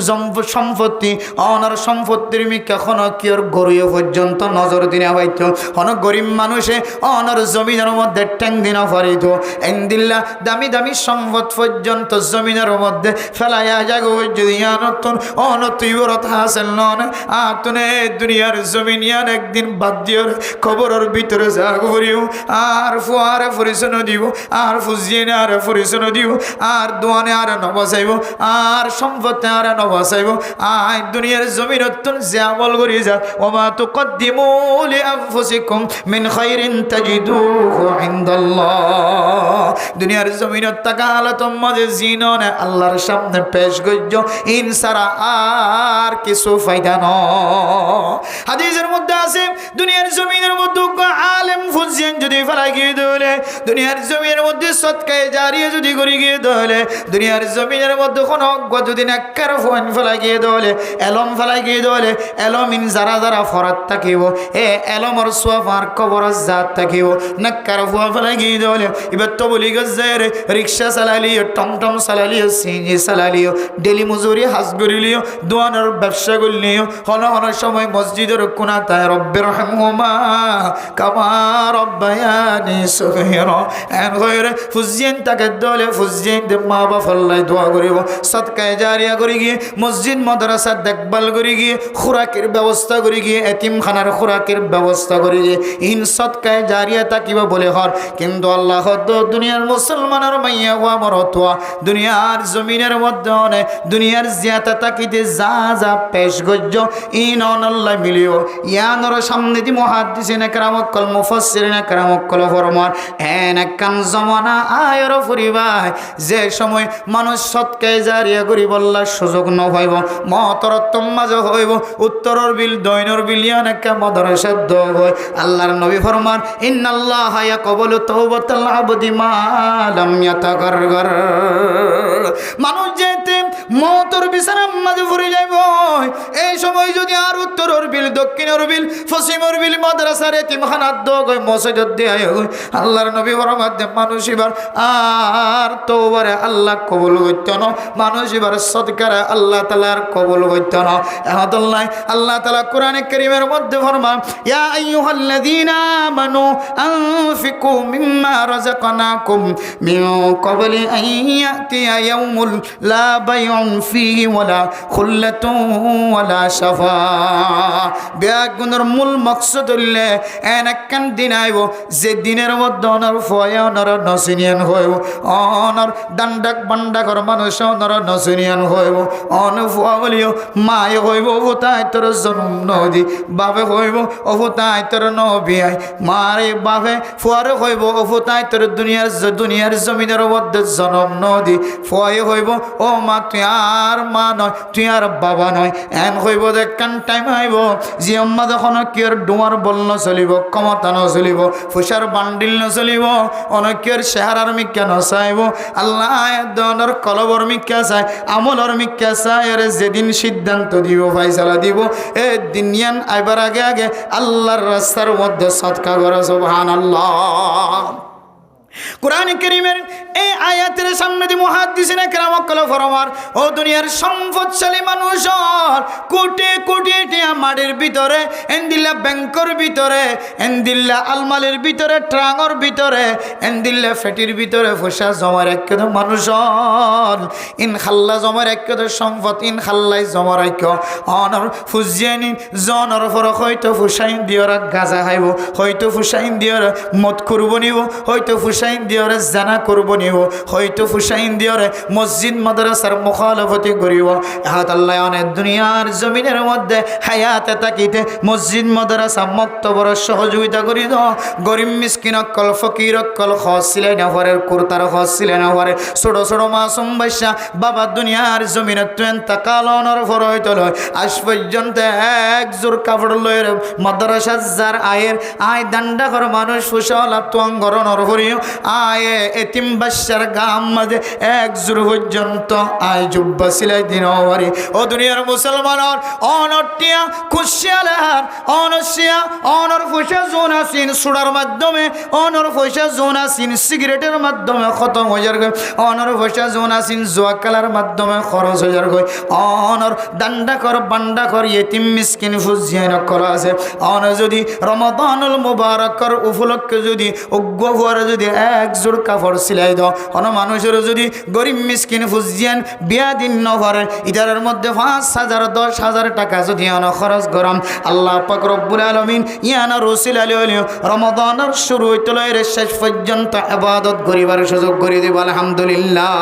সম্পত্তি অনার সম্পত্তির মি কখনো কিওর গরিব পর্যন্ত নজর দিনে হইতো অনেক গরিব মানুষে অনার জমিনের মধ্যে ট্যাং দিনা পারিত এন্দিল্লা দামি দামি সম্পদ পর্যন্ত জমিনের মধ্যে ফেলাইয়া যাগ যদি নতুন অনতুইবরত হাসেল নন আতনে দুনিয়ার জমিনিয়ান একদিন বাদ দিও খবরের ভিতরে যাগ করিও আর ফুয়ারে পরিচন্ন দিব আর ফুজিয়ে আর পরিচন্ন দিব আর দোয়ানে আর নবসাইব আর সম্পদে আর নবসাইব আই দুনিয়ার জমিন নতুন যে আমল করি যা ওমা তুকদ্দিমু লিআনফুসিকুম মিন খাইরিন তাজিদুহু ইনদাল্লাহ দুনিয়ার জমিন তাকালা তোমাদের জিননে আল্লাহর সামনে পেশ গজ্জ ইনসারা আর কিছু ফায়দা ন হাদিসের মধ্যে আছে দুনিয়ার জমিনের মধ্যে আলেম ফুজিয়ান যদি ফেলা গিয়ে দলে দুনিয়ার জমিনের মধ্যে সদকায়ে জারিয়া যদি করি গিয়ে দলে দুনিয়ার জমিনের মধ্যে কোন অজ্ঞ যদি নাক্কার ফোন ফেলা গিয়ে দলে এলম ফেলা গিয়ে দলে এলমিন যারা যারা ফরাত থাকিব এ এলমর সোয়াফার কবর জাত থাকিব নাক্কার ফোয়া ফেলা গিয়ে দলে এবার তো বলি গজের রিক্সা চালালিও টমটম চালালিও সিএনজি চালালিও ডেলি মজুরি হাজ করিলিও দোয়ানের ব্যবসা করলিও হন হন সময় মসজিদের কোনা তাই রব্বির রহমা কামা রব্বায়ানি সগীরা এন গয়রে ফুজিয়েন তাকে দলে ফুজিয়েন দে মা বাবা ফল্লাই দোয়া করিব সদকায়ে জারিয়া করি গিয়ে মসজিদ মাদ্রাসা দেখভাল করি গিয়ে খোরাকের ব্যবস্থা করি গিয়ে এতিমখানার খোরাকের ব্যবস্থা করি গিয়ে ইন সদকায়ে জারিয়া তাকিব বলে হর কিন্তু আল্লাহ দুনিয়ার মুসলমানের মাইয়া ওয়া মরতোয়া দুনিয়ার জমিনের মধ্যে দুনিয়ার জিয়াতা তাকিতে যা যা পেশ গজ্জ ইন আল্লাহ মিলিও ইয়া ইয়ানোর সামনে দি মুহাদ্দিসিন کرام কল মুফাসসিরিন کرام কল ফরমান এন কান জমানা আয়র ফুরিবাই যে সময় মানুষ সৎকায় জারিয়া করি বললা সুযোগ ন হইব মহতরত্তম মাঝে হইব উত্তরর বিল দৈনর বিল ইয়ানাকা মাদ্রাসা দ হয় আল্লাহর নবী ফরমান ইন্নাল্লাহা ইয়াকবালু তাওবাতাল আবদি মা লাম ইয়াতাগারগার মানুষ যেতে মওতর বিছানার মাঝে পড়ে যাইব এই সময় যদি আর উত্তরর বিল দক্ষিণের বিল পশ্চিমের বিল মাদ্রাসার এতিমখানাত দগ হয় মসজিদ দেয় আল্লাহর নবী ফরমান মানুষ এবার আর তওবারে আল্লাহ কবুল করত না মানুষ এবার সদকারে আল্লাহ তাআলার কবুল করত না আহাদুল্লাহ আল্লাহ তাআলা কোরআনে কারীমের মধ্যে ফরমান ইয়া আইয়ুহাল্লাযীনা আমানু আনফিকু মিম্মা রাযাকনাকুম মিন ক্বাবলি আন ইয়াতিয়া ইয়াউমুল লা বাইউন ফীহি ওয়ালা খুল্লাতুন ওয়ালা শাফা বেগুনের মূল মাকসাদ হইলে এনাকান দিন আইব যে দিনের মধ্যে অনর ফয় অনর নসিনিয়ান হইব অনর ডান্ডাক বান্ডাকর মানুষ অনর নসিনিয়ান হইব অন ফুয়া বলিও মায়ে হইব ওতাই তোর জন্ম নদী বাপে হইব অফুতাই তোর নবিয়াই মারে বাপে ফুয়ারে হইব অফুতাই তোর দুনিয়ার জমিনের মধ্যে জন্ম নদী ফুয়াই হইব ও মা তুই আর মা নয় তুই আর বাবা নয় এন হইব দেখান টাইম আইব যে আম্মা যখন কিয়র ডুমার বল নচলিব ক্ষমতা নচলিব ফুসার বান্ডিল নচলিব অনকিয়র চেহারার মিক্কা নচাইব আল্লাহ দনের কলবর মিক্কা চাই আমলর মিক্কা চাই আরে যেদিন সিদ্ধান্ত দিব ফাইসালা দিব এ দিনিয়ান আইবার আগে আগে আল্লাহর রাস্তার মধ্যে সদকা করো সুবহানাল্লাহ কোরআন কারীমের এই আয়াতের সামনে দি মুহাদ্দিসিন کرام কল ফরমান ও দুনিয়ার সম্পদশালী মানুষ কোটি কোটি টাকা মাটির ভিতরে এন্দিল্লা ব্যাংকের ভিতরে এন্দিল্লা আলমালির ভিতরে ট্রাঙর ভিতরে এন্দিল্লা ফেটির ভিতরে পয়সা জমা রাখে তো মানুষ ইন খাল্লা জমা রাখে তো সম্পদ ইন খাল্লাই জমা রাখে অনর ফুজিয়ানি জনর ফর হয়তো ফুসাইন দিওরা গাজা খাইব হয়তো ফুসাইন দিওরা মদ করব নিব হয়তো ফুসাইন দিওরে জানা করব নিব হয়তো ফুসাইন দিওরে মসজিদ মাদ্রাসার মুখালাফতি করিব হাত আল্লাহ অনেক দুনিয়ার জমিনের মধ্যে হায়াতে তাকিতে মসজিদ মাদ্রাসা মক্তবর সহযোগিতা করি দাও গরিব মিসকিন অকল ফকির অকল খস ছিলেন হরের কুর্তার খস ছিলেন হরে ছোট ছোট মাসুম বাচ্চা বাবা দুনিয়ার জমিনে তুয়েন তাকালনের ফর হইতে লয় আজ পর্যন্ত এক জোর কাপড় লয়ের মাদ্রাসা যার আয়ের আয় দান্ডা কর মানুষ ফুসলা তুয়াঙ্গরণর ভরিও আয়ে এতিম বাচ্চার গাম মাঝে এক জোর পর্যন্ত আয় জুব্বা সিলাই দিন হরে ও দুনিয়ার মুসলমানর অনটিয়া খুশিয়ালার অনসিয়া অনর ফুসা জোনাসিন সুড়ার মাধ্যমে অনর ফুসা জোনাসিন সিগারেটের মাধ্যমে খতম হয়ে যাবে অনর ফুসা জোনাসিন জোয়া কালার মাধ্যমে খরচ হয়ে যাবে অনর দান্ডা কর বান্ডা কর ইতিম মিসকিন ফুজিয়ান করা আছে অন যদি রমাদানুল মুবারকর উপলক্ষে যদি অজ্ঞ হওয়ার যদি এক জোড় কাপড় সিলাই দাও অন মানুষের যদি গরিব মিসকিন ফুজিয়ান বিয়া দিন নভরে ইটারের মধ্যে 5,000 10,000 টাকা যদি অন খরচ গরম আল্লাহ পাক রব্বুল আলামিন ইয়ানা রসুল আলী রমাদানের শুরু হইতে লয়ের শেষ পর্যন্ত ইবাদত করিবার সুযোগ করে দিব আলহামদুলিল্লাহ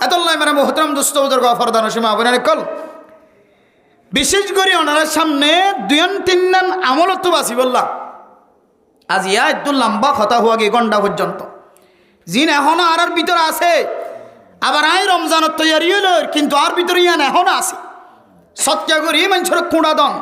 এতল্লাহ মানে মুহতারাম দোস্ত বুজুর্গ ফরদান সীমা আপনার কল বিশেষ করে ওনার সামনে 2-3 দিন আমলত বাসি বললাম আজ ইয়া একটু লম্বা কথা হওয়া গিয়ে ঘন্টা পর্যন্ত জিন এখনো আর ভিতরে আছে আবার আই রমজানের তৈরি হইল কিন্তু আর ভিতরে ইয়ান এখনো আছে সৎকা করি মানুষের কুঁড়া দন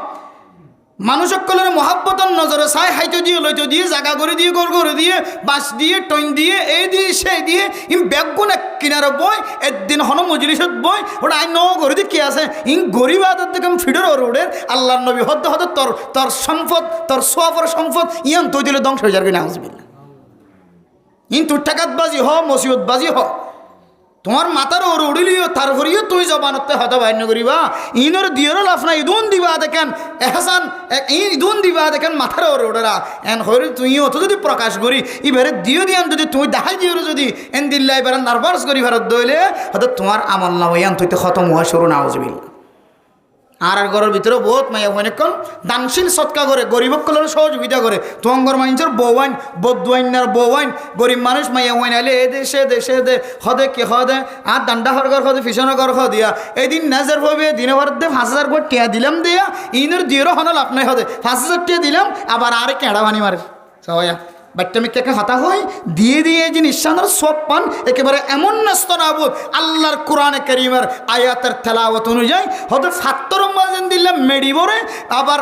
মানুষ সকলের মহাব্বতন নজরে চাই হাইতে দিয়ে লইতে দিয়ে জাগা করে দিয়ে গোল করে দিয়ে বাঁশ দিয়ে টইন দিয়ে এই দিয়ে সেই দিয়ে ইম ব্যাগুন এক কিনারে বই একদিন হন মজলিসত বই ওটা আই ন করে দিয়ে কি আছে ইন গরিব আদর দেখে ফিডর রোডের আল্লাহর নবী হদ্দ হদ তোর সম্পদ তোর সোয়াফর সম্পদ ইয়ান তৈ দিলে ধ্বংস হয়ে যাবে না হাউজবিল্লা ইন তোর টাকাতবাজি হ মসিবতবাজি হ তোমার মাথার ওর উড়িলিও তারপরেও তুই জবানতে হতে বাইন্য করিবা ইনর দিয়েরও লাভ নাই ইদুন দিবা দেখেন এহসান ইদুন দিবা দেখেন মাথার ওর ওড়েরা এন হরি তুই অত যদি প্রকাশ করি এবারে দিও দিয়ান যদি তুই দেখাই দিও যদি এন দিল্লা এবার নার্ভাস করি ভারত দইলে হয়তো তোমার আমল নাম ইয়ান তুই তো খতম হওয়া শুরু না হজবিল আর ঘরের ভিতরে বহুত মাইয়া অনেকক্ষণ দানশীল সৎকা করে গরিবকলের সহযোগিতা করে তোমার মানুষের বউয়াইন বদুয়াইনার বউয়াইন গরিব মানুষ মাইয়া হইন আলে এ দেশে দেশে দে হদে কে হদে আর দান্ডা হরগর হদে ফিসন ঘর হ দিয়া এই নাজার ভাবে দিনে ভর দে 5,000 করে টিয়া দিলাম দিয়া ইনের দিয়েরও হন লাভ নাই হদে 5,000 টিয়া দিলাম আবার আর কেঁড়া বানি মারে সবাইয়া বাচ্চামিকে হতা হয় দিয়ে দিয়ে যে নিঃসানোর সব পান একেবারে এমন নাস্ত নাবুদ আল্লাহর কোরআনে কারীমের আয়াতের তেলাওয়াত অনুযায়ী হয়তো ফাত্তর যেন দিল্লা মেডি বরে আবার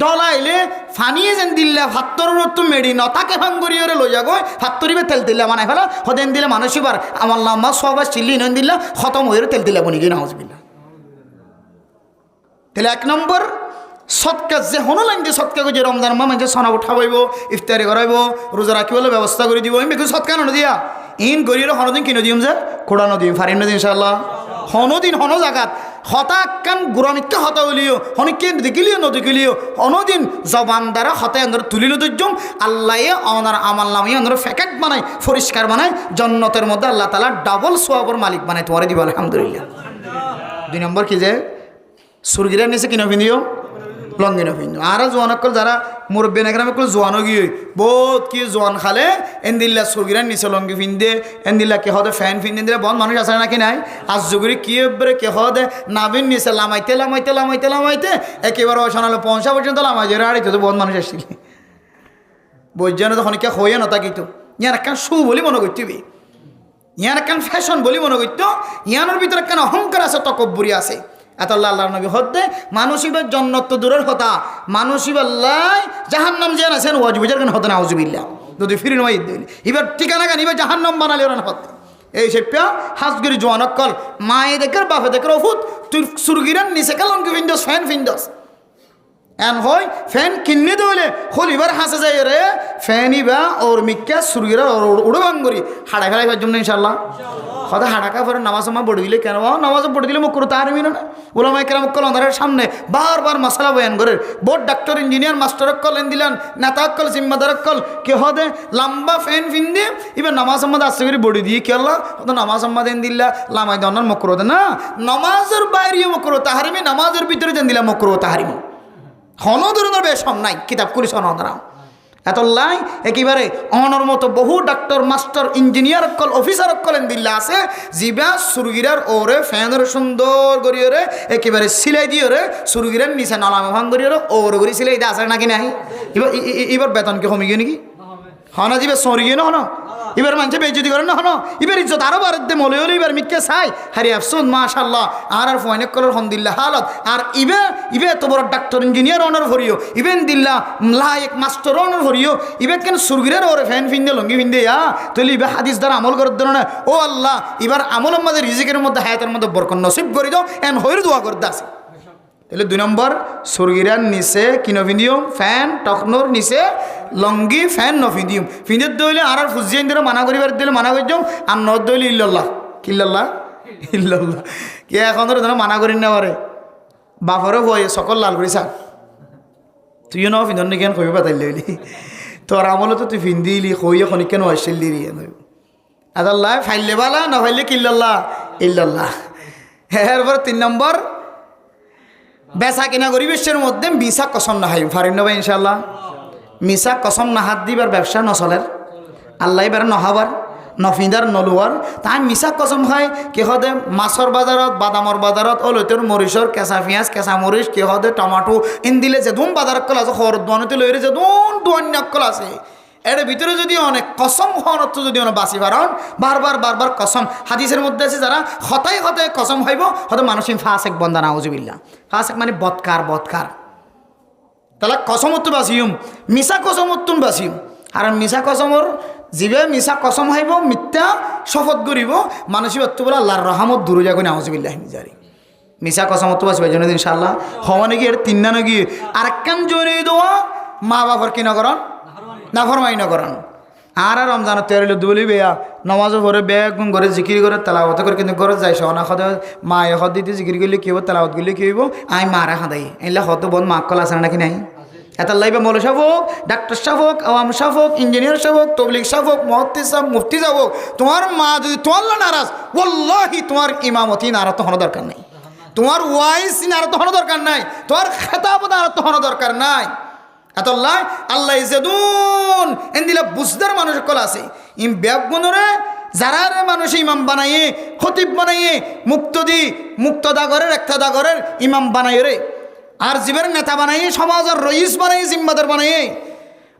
ডলাইলে ফানিয়ে যেন দিল্লা ফাত্তরের তো মেডি নতাকে ভাঙ্গরিয়রে লইয়া গয় ফাত্তরিবে তেল দিল্লা বানাই ফেলা হদেন দিলে মানুষবার আমার লাম্মা সবার চিল্লি নন দিল্লা খতম হয়ে তেল দিল্লা বনি গিয়ে নাউজুবিল্লাহ। তাহলে এক নম্বর সৎকা যে হনো লাইন দিয়ে সৎকা যে রমজান মা মানে সনা উঠাবাইব ইফতারি করাইব রোজা রাখিবলে ব্যবস্থা করে দিব আমি বেশি সৎকা নদী দিয়া ইন গরিয়ের হনদিন কিনে দিম যে খোড়া নদী ফারিম নদী ইনশাল্লাহ হনদিন হন জাগাত হতাকান গুরানিকে হতা হলিও হনিকে দেখিলিও নদীকিলিও হনদিন জবান দ্বারা হতায় আন্দর তুলিল দর্জম আল্লাহ অনার আমার নামে আন্দর ফ্যাকেট বানায় পরিষ্কার বানায় জন্নতের মধ্যে আল্লাহ তালা ডাবল সোয়াবর মালিক বানায় তোমারে দিব আলহামদুলিল্লাহ। 2 নম্বর কি যে সুরগিরা নিচে কিনে ফিন্দিও লঙ্গিনো ফিন্দু আর জোয়ানকল যারা মুরব্বী নাগ্রামকল জোয়ানো গিয়ে বহুত কি জোয়ান খালে এনদিল্লা সুরগিরার নিচে লঙ্গি ফিন্দে এনদিল্লা কে হদে ফ্যান ফিন্দে দিলে বন মানুষ আছে নাকি নাই আজ যুগুরি কি এবারে কে হদে নাবিন নিচে লামাইতে লামাইতে লামাইতে লামাইতে একেবারে শোনালো 50 পর্যন্ত লামাই যে আড়িতে তো বন মানুষ আসছিল বৈজ্ঞান তো হনিকা হইয়া নতা কিন্তু ইয়ার একখান শু বলি মনে করতেবি ইয়ার একখান ফ্যাশন বলি মনে করত ইয়ানোর ভিতরে একখান অহংকার আছে তকব্বুরি আছে এত আল্লাহ আল্লাহ নবী হতে মানুষিবের জন্নত তো দূরের কথা মানুষিবাল্লাহ জাহান্নাম যে আছেন ওয়াজ বুঝার কেন হতে না আউযুবিল্লাহ যদি ফিরি নয় এবার ঠিকানা কেন এবার জাহান্নাম বানালে ওরা হতে এই সেপ্যা হাসগিরি জোয়ানকল মায়ে দেখার বাপে দেখার ওফুত তুই সুরগিরান নিচে কালঙ্কি ফিন্দস ফ্যান ফিন্দস এন হয় ফ্যান কিনে দিলে হল এবার হাসে যায় রে ফ্যান ইবা ওর মিক্কা সুরগিরা উড়ে ভাঙ্গরি হাড়া ফেলাই পার জন্য ইনশাল্লাহ হয়তো হাঁটাকা পরে নামাজ আমার পড়ে দিলে কেন নামাজ পড়ে দিলে মুখ তার মিনো না ওলামাই কেরাম কল অন্ধারের সামনে বারবার মশলা বয়ান করে board doctor engineer master call N দিলেন নেতা কল জিম্মাদার কল কে হদে লম্বা ফ্যান ফিন দিয়ে এবার নামাজ আম্মাদ আসতে করে বড়ি দিয়ে কি আল্লাহ হয়তো নামাজ আম্মাদ এন দিল্লা লামাই দনার মকরো না নামাজের বাইরেও মকরো তাহারিমি নামাজের ভিতরে যেন দিলা মকরো তাহারিমি হন ধরনের বেশম নাই কিতাব করিস অনদরা এতলাই একেবারে অনর মতো বহু ডাক্তার মাস্টার ইঞ্জিনিয়ার কল অফিসার কলেন দিল্লা আছে জিবা সুরগিরার ওরে ফ্যানের সুন্দর গড়িয়ে একেবারে সিলাই দিয়ে রে সুরগিরার নিচে নলামে ভাঙ গড়িয়ে ওরে গড়ি সিলাই দিয়ে আসে নাকি নাই এবার এবার বেতন কি কমে গিয়ে নাকি হনা জিবে সরি গিয়ে না হন এবার মানুষে বেইজ্জতি করেন না হন এবার ইজ্জত আরো বাড়তে মলে হলে এবার মিথ্যে চাই হারি আফসোস মাশাল্লাহ আর ফয়নেক কলর হন্দিল্লা হালত আর ইবে তো বড় ডাক্তার ইঞ্জিনিয়ার অনার ভরিও ইবেন দিল্লা লায়ক মাস্টার অনার ভরিও ইবে কেন সুরগিরের ওরে ফ্যান ফিন্দে লঙ্গি ফিন্দে তুই ইবে হাদিস দ্বারা আমল করার জন্য না ও আল্লাহ এবার আমল আমাদের রিজিকের মধ্যে হায়াতের মধ্যে বরকত নসিব করে দাও এন হইর দোয়া করতে আছে তাহলে 2 নম্বর সুরগিরার নিচে কিনো ফিন্দিও ফ্যান টকনোর নিচে লঙ্গি ফ্যান ন ফিন্দিও ফিন্দের দইলে আর ফুজিয়ে দিলে মানা করিবার দিলে মানা করি যাও আর ন দইলে ইল্লাল্লাহ কিল্লাল্লাহ ইল্লাল্লাহ কে এখন ধরে মানা করি না পারে বাপরে হয়ে সকল লাল করি চাক তুইও ন ফিন্দর নি কেন কবি পাতাই লইলি তোর আমলে তো তুই ফিন্দিলি কইয়ে খনি কেন আসলি আদাল্লাহ ফাইলে বালা না ফাইলে কিল্লাল্লাহ ইল্লাল্লাহ এরপর 3 নম্বর বেচা কিনা গরিবেশের মধ্যে মিশা কসম না হাই ফারিন নবাই ইনশাল্লাহ মিশা কসম না হাত দিবার ব্যবসা নচলের আল্লাহ এবার নহাবার নফিদার নলুয়ার তাই মিশা কসম হয় কে হদে মাছর বাজারত বাদামর বাজারত ও লইতের মরিচর কেঁচা পেঁয়াজ কেঁচা মরিচ কে হদে টমাটো ইন দিলে যে ধুম বাজার কল আছে খর দোয়ানিতে লইরে যে দোয়ান কল আছে এর ভিতরে যদি অনেক কসম হওয়ার অর্থ যদি অনেক বাঁচি পারন বারবার কসম হাদিসের মধ্যে আছে যারা হতায় কসম হইব হয়তো মানুষের ফাসেক বন্দা নাউজুবিল্লাহ ফাসেক মানে বৎকার তাহলে কসমত্ব বাঁচিম মিশা কসমত্তুন বাঁচিম আর মিশা কসমর জীবে মিশা কসম হইব মিথ্যা শপথ করিব মানুষের অর্থ বলে আল্লাহর রহমত দূরে যাবে নাউজুবিল্লাহ মিজারি মিশা কসমত্ব বাঁচবে জন্য ইনশাআল্লাহ হওয়া নাকি এর 3 না গিয়ে আর একখান জড়িয়ে দেওয়া মা বাবার কি নগরণ না ফরমাই নগরণ আর রমজান তেরো দুলি বেয়া নমাজও ভরে বেয়া একদম ঘরে জিকির করে তেলাওয়াত করে কিন্তু ঘরে যাই সনা সদে মা এসদ দিতে জিকির করলে কি হব তেলাওয়াত করলে কি হইব আই মারা খাদাই এগুলা হত বন মা কল আছে নাকি নাই এত লাইবে মৌল সাহ হোক ডাক্তার সাহ হোক আওয়াম সাহ হোক ইঞ্জিনিয়ার সাহ হোক তবলিগ সাহ হোক মুহাদ্দিস সাহ মুফতি সাহ হোক তোমার মা যদি তোমার নারাজ ওয়াল্লাহি তোমার ইমামতি নারাজ তো হওয়ার দরকার নেই তোমার ওয়াইস আর তখন দরকার নাই, তোমার খেতাবত আর তখন দরকার নাই। এতল্লাই আল্লাহ ইজেদুন এন দিলে বুঝদার মানুষ কল আছে ইম ব্যাগুনরে যারা মানুষ ইমাম বানাইয়ে খতিব বানাইয়ে মুক্তদাগরের একটা দাগরের ইমাম বানাই রে, আর জীবের নেতা বানাইয়ে সমাজের রইস বানাইয়ে জিম্মাদার বানাইয়ে,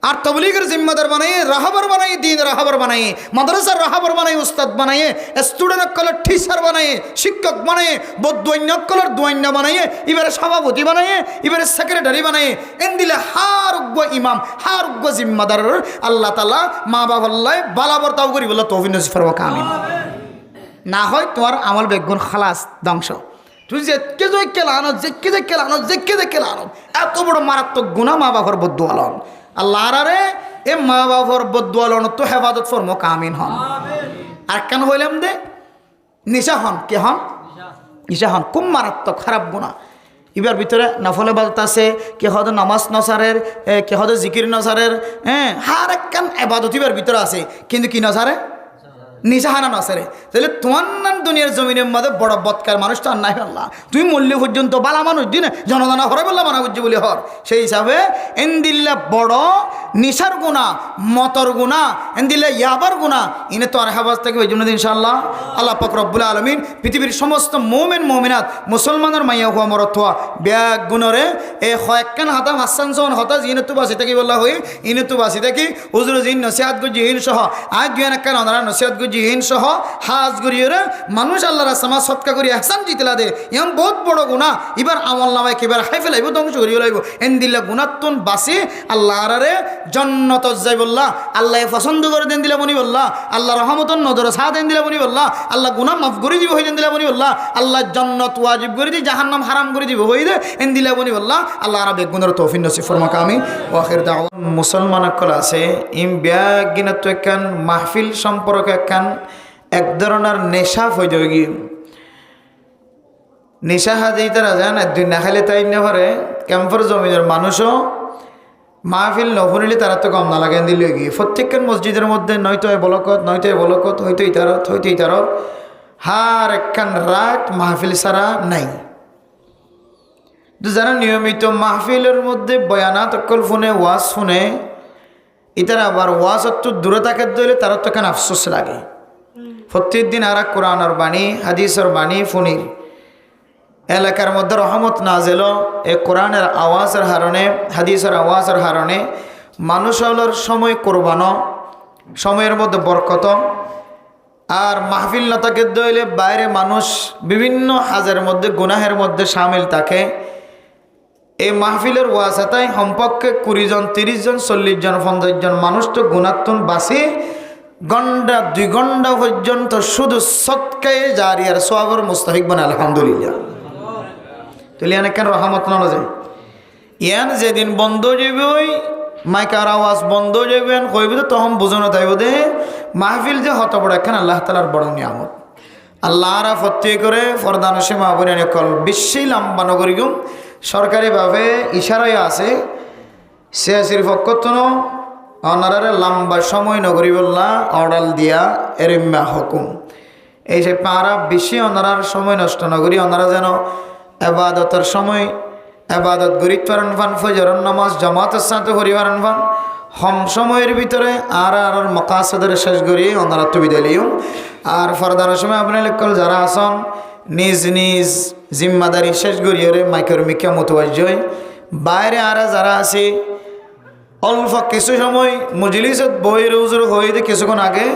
আর তবলিগের জিম্মাদার বানাইয়ে রাহাবার বানাইয়ে দিন রাহাবার বানাইয়ে মাদ্রাসার রাহাবার বানাইয়ে উস্তাদ বানাইয়ে স্টুডেন্ট কলের টিচার বানাইয়ে শিক্ষক বানাইয়ে বদৈন্য কলের দৈন্য বানাইয়ে এবারে সভাপতি বানাইয়ে এবারে সেক্রেটারি বানাইয়ে এন দিলে হারুগ্য ইমাম হারুগ্য জিম্মাদার আল্লাহ তাআলা মা বাবাল্লাহ বালাবর তাও করি বললো তৌফিক নসিব ফরমাক আমিন। না হয় তোমার আমল বেগুন খালাস ধ্বংস। তুই যেকে যে কেলানো যেকে যে কেলানো যেকে যে কেলানো এত বড় মারাত্মক গুণা মা বাবার বদুয়ালন আল্লাহ আরে এ মা বাবার বদুয়ালন তো হেফাজত ফরম কামিন হন। আর কেন হইলাম দে নিশা হন কে হন নিশা হন খুব মারাত্মক খারাপ গুণা। এবার ভিতরে নফলে বাদত আছে কে হয়তো নামাজ নসারের কে হয়তো জিকির নসারের হার একখান এবাদত এবার ভিতরে আছে কিন্তু কি নসারে নিশাহানা নসারে। তাহলে তোমার নান দুনিয়ার জমিনের মধ্যে বড় বৎকার মানুষ তো আর নাই আল্লাহ তুমি মূল্য পর্যন্ত বালা মানুষ দিনে জনদানা হরে বললাম মানা করছি বলে হর। সেই হিসাবে এনদিল্লা বড় নিশার গুণা মতর গুণা এনদিল্লা ইয়াবার গুণা ইনে তো আর হেফাজ থেকে ওই জন্য ইনশাআল্লাহ আল্লাহ পাক রব্বুল আলামিন পৃথিবীর সমস্ত মোমেন মোমিনাত মুসলমানের মাইয়া হওয়া মরত হওয়া ব্যাগ গুণরে এ কয়েকখান হাতাম হাসান সহন হতাশ ইনে তো বাসি থাকি বললা হই ইনে তো বাসি থাকি হুজুর জিন নসিহাত গুজি হিন সহ আজ দুই একখান অনারা নসিহাত গুজি হিন সহ হাজ গরিয়রে মানুষ আল্লাহর সামা সৎকা করি হাসান জিতলা দে এমন বহুত বড় গুণা এবার আমল নামায় কেবার হাই ফেলাইব ধ্বংস করিয়ে লাইব এন দিল্লা গুণাত্তন বাসি আল্লাহ আরে জন্নত যাই বললা আল্লাহ পছন্দ করে দেন দিলা বনি বললা আল্লাহ রহমতন নজর সাহ দেন দিলা বনি বললা আল্লাহ গুণা মাফ করে দিব হয়ে দেন দিলা বনি বললা আল্লাহ জন্নত ওয়াজিব করে দি জাহান্নাম হারাম করে দিব হয়ে দে এন দিলা বনি বললা আল্লাহ আরা বেগুনের তৌফিক নসিব ফরমাক আমিন। ওয়াখির দাওয়া মুসলমান কল আছে ইম ব্যাগ গিনাত একখান মাহফিল সম্পর্কে একখান এক ধরনের নেশা হয়ে গিয়ে নেশা হাজেই তারা জান একদিন না খাইলে তাই না পারে ক্যাম্পর জমিনের মানুষও মাহফিল নফুনিলে তারা তো কম না লাগেন দিলে গিয়ে প্রত্যেকখান মসজিদের মধ্যে নয়তো বলকত নয়তো বলকত হইতো ইতারত হইতো ইতারত হার একখান রাত মাহফিল ছাড়া নাই। যারা নিয়মিত মাহফিলের মধ্যে বয়ানাত অকল শুনে ওয়াজ শুনে ইতারা আবার ওয়াজ একটু দূরে থাকে দিলে তারা তো কেন আফসোস লাগে। প্রত্যেক দিন আর কোরআনের বাণী হাদিসের বাণী ফুনির এলাকার মধ্যে রহমত নাজেল এই কোরআনের আওয়াজের হারণে হাদিসের আওয়াজের হারণে মানুষ হলোর সময় কোরবানো সময়ের মধ্যে বরকত আর মাহফিল না থাকে দইলে বাইরে মানুষ বিভিন্ন হাজের মধ্যে গুনাহের মধ্যে সামিল থাকে। এই মাহফিলের ওয়াসাতায় সম্পর্কে 20 জন 30 জন 40 জন 50 জন মানুষ তো গুণাত্মন বাসি ঘন্টা 2 ঘন্টা পর্যন্ত শুধু সৎকায়ে জারিয়ার সওয়াবের মুস্তাহিক বনে আলহামদুলিল্লাহ। তাহলে এনে কেন রহমত না যায় ইয়ান যেদিন বন্ধ যাবে ওই মাইকার আওয়াজ বন্ধ যাবেন কইবে তো তখন বোঝানো তাইব দে মাহফিল যে হত বড় একখান আল্লাহ তাআলার বড় নিয়ামত। আল্লাহরা ফতে করে ফরদান সীমা বনে কল বিশ্বেই লম্বা নগরীগুম সরকারিভাবে ইশারায় আছে সিয়াসির পক্ষতন অনারারে লম্বা সময় নগরী বললা অর্ডাল দিয়া এরিম্মা হুকুম এই যে পারা বেশি অনারার সময় নষ্ট নগরী অনারা যেন এবাদতের সময় এবাদত গরিব পারেন ফান ফজরের নামাজ জামাতের সাথে পরিবারেন ফান হম সময়ের ভিতরে আর মকাসদের শেষ করি ওনারা তো বিদায় লিও আর ফরদানের সময় আপনি লেখল যারা আসন নিজ নিজ জিম্মাদারি শেষ করিয়ে মাইকের মিকা মতোয়াজ্জয় বাইরে আর যারা আছে অল্প কিছু সময় মজলিসত বই রোজর হয়ে দে কিছুক্ষণ আগে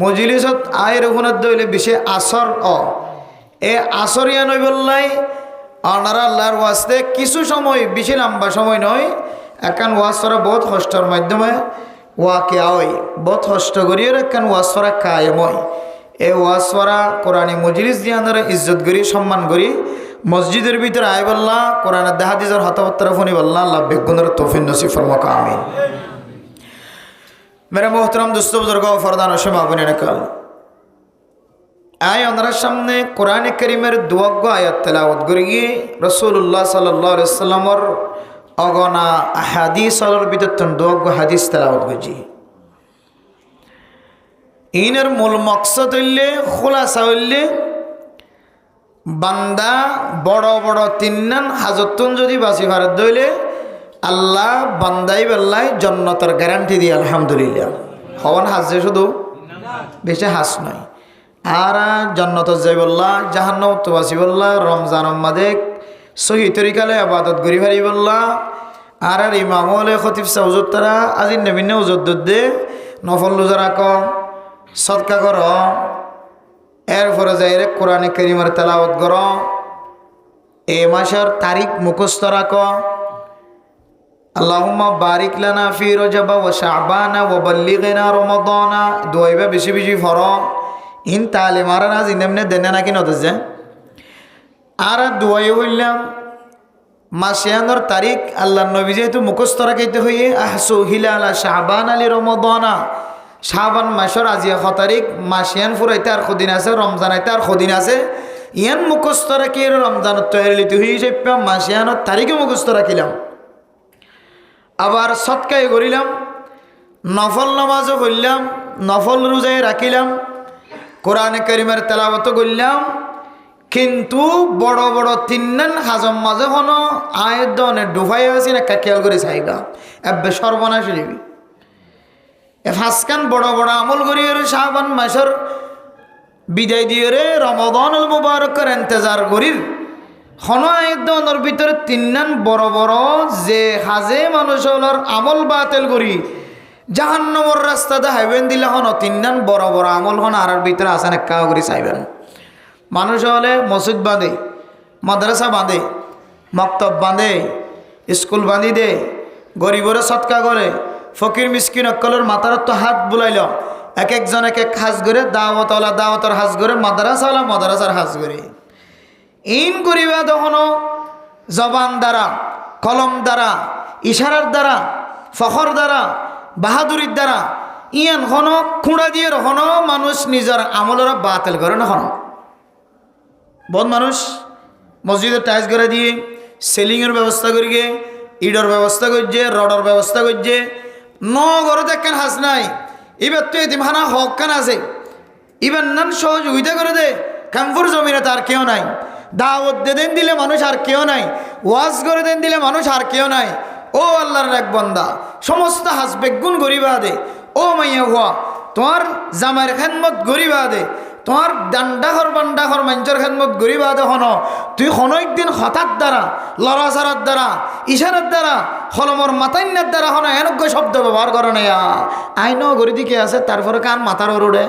মজলিসত আয়ের ওখানে দইলে বেশি আসর এ আসরিয়া নই বললাই আপনারা আল্লাহর ওয়াস্তে কিছু সময় বেশি লম্বা সময় নয় একান ওয়াজ করা বহুত কষ্টর মাধ্যমে ওয়াকে আয় বহুত কষ্ট করিয়ে একান ওয়াজ করা কায়েময় এই ওয়াজ করা কোরআনে মজলিস দিয়ে আমরা ইজ্জত করি সম্মান করি মসজিদের ভিতরে আয় বললা কোরআনের দেহাদিজের হতাবত্তরা ফোনি বললা আল্লাহ বেগুনের তৌফিক নসিব ফরমাক আমিন। মেরে মোহতরম দোস্ত বুজুর্গ ফরদান ও সমাবনী নকল আয় ওনার সামনে কোরআনে কারীমের দুয়াগ্য আয়াত তেলাওয়াত করি গিয়ে রাসূলুল্লাহ সাল্লাল্লাহু আলাইহি ওয়াসাল্লামের অগণা হাদিসের ভিতর দুয়াগ্য হাদিস তেলাওয়াত করছি। ইনের মূল মকসদ হইলে খোলাসা হইলে বান্দা বড় বড় তিন্নান হাজতুন যদি বাসি ভারত দইলে আল্লাহ বান্দাই বেল্লাই জন্নতর গ্যারান্টি দিয়ে আলহামদুলিল্লাহ হওয়ান হাজে শুধু বেশি হাস নয় আর জন্নত যাই বললা জাহান্নাম তো বাসি বললা রমজান মাদে সহি তরিকালে আবাদত গরি ভারি বললা আর ইমাম হলে খতিব সাউজুর তারা আজি নেবিনে উজুদ দে নফল রোজা রাখ সদকা কর এরপরে যাই রে কোরআনে কারীমের তেলাওয়াত কর এই মাসের তারিখ মুখস্থ রাখ আল্লাহুম্মা বারিক লানা ফি রজব ওয়া শাবানা ওয়া বাল্লিগনা রমাদানা দোয়াইবা বেশি বেশি ফর ইন তালে মারা না জিনেমনে দেনে নাকি নদে আর দোয়াই হইলাম মাসিয়ানোর তারিখ আল্লাহ নবী যেহেতু মুখস্থ রাখাইতে হইয়ে আহসু হিলালা শাবান আলী রমাদানা শাবান মাসের আজিয়া 6 তারিখ মাসিয়ান ফুরাইতে আর কদিন আছে রমজান আইতে আর কদিন আছে ইয়ান মুখস্থ রাখি রমজানের তৈরি লিতে হয়ে যাইবা মাসিয়ানোর তারিখে মুখস্থ রাখিলাম আবার সৎকাই করিলাম নফল নামাজও করলাম নফল রোজায় রাখিলাম কোরআনে কারীমের তেলাওয়াত করলাম কিন্তু বড় বড় তিন্নান হাজম মাঝে হনো আয়ের দনে ডুবাই আছে না খেয়াল করে চাইবা এবে সর্বনাশ লিবি এ ফাঁসকান বড় বড় আমল করি শাবান মাসের বিদায় দিয়ে রে রমাদানুল মুবারকের ইন্তজার করির হনো আয়ের দনের ভিতরে তিন্নান বড় বড় যে হাজে মানুষ হলার আমল বাতিল করি জাহান্নামের রাস্তাতে হাইবেন দিলে হনো তিন্নান বড় বড় আমল হন আর ভিতরে আসেন একা করে চাইবেন মানুষ হলে মসজিদ বাঁধে মাদ্রাসা বাঁধে মক্তব বাঁধে স্কুল বাঁধি দে গরিবরে সৎকা করে ফকির মিসকিন অকলের মাথার তো হাত বুলাইল এক একজন এক এক হাজ করে দাওয়াতওয়ালা দাওয়াতর হাজ করে মাদ্রাসাওয়ালা মাদ্রাসার হাজ করে ইন করিবা তখনও জবান দ্বারা কলম দ্বারা ইশারার দ্বারা ফখর দ্বারা বাহাদুরির দ্বারা ইয়ান হনো খুঁড়া দিয়ে হনো মানুষ নিজের আমলের বাতিল করে না হনো বহুত মানুষ মসজিদের টাইলস করে দিয়ে সেলিংয়ের ব্যবস্থা করি গে ইডর ব্যবস্থা করছে রডর ব্যবস্থা করছে ঘরে দেখেন হাস নাই এবার তো এতিমখানা হক কান আছে এবার নান সহযোগিতা করে দে কামপুর জমিনে তার কেউ নাই দাওয়াত দে দেন দিলে মানুষ আর কেউ নাই ওয়াজ করে দেন দিলে মানুষ আর কেউ নাই ও আল্লাহর এক বান্দা সমস্ত হাস বেগুন গরিবা দে ও মাইয়া হুয়া তোমার জামার খেদমত গরিবা দে তোমার ডান্ডাহর বান্ডাহর মঞ্চর খেদমত গরিবা দে হন তুই হন একদিন হঠাৎ দ্বারা লড়াছাড়ার দ্বারা ইশারার দ্বারা হলমর মাতাইনার দ্বারা হন এনেক শব্দ ব্যবহার করে না আইন গরি দিকে আছে তারপরে কান মাথার ওরুড়ে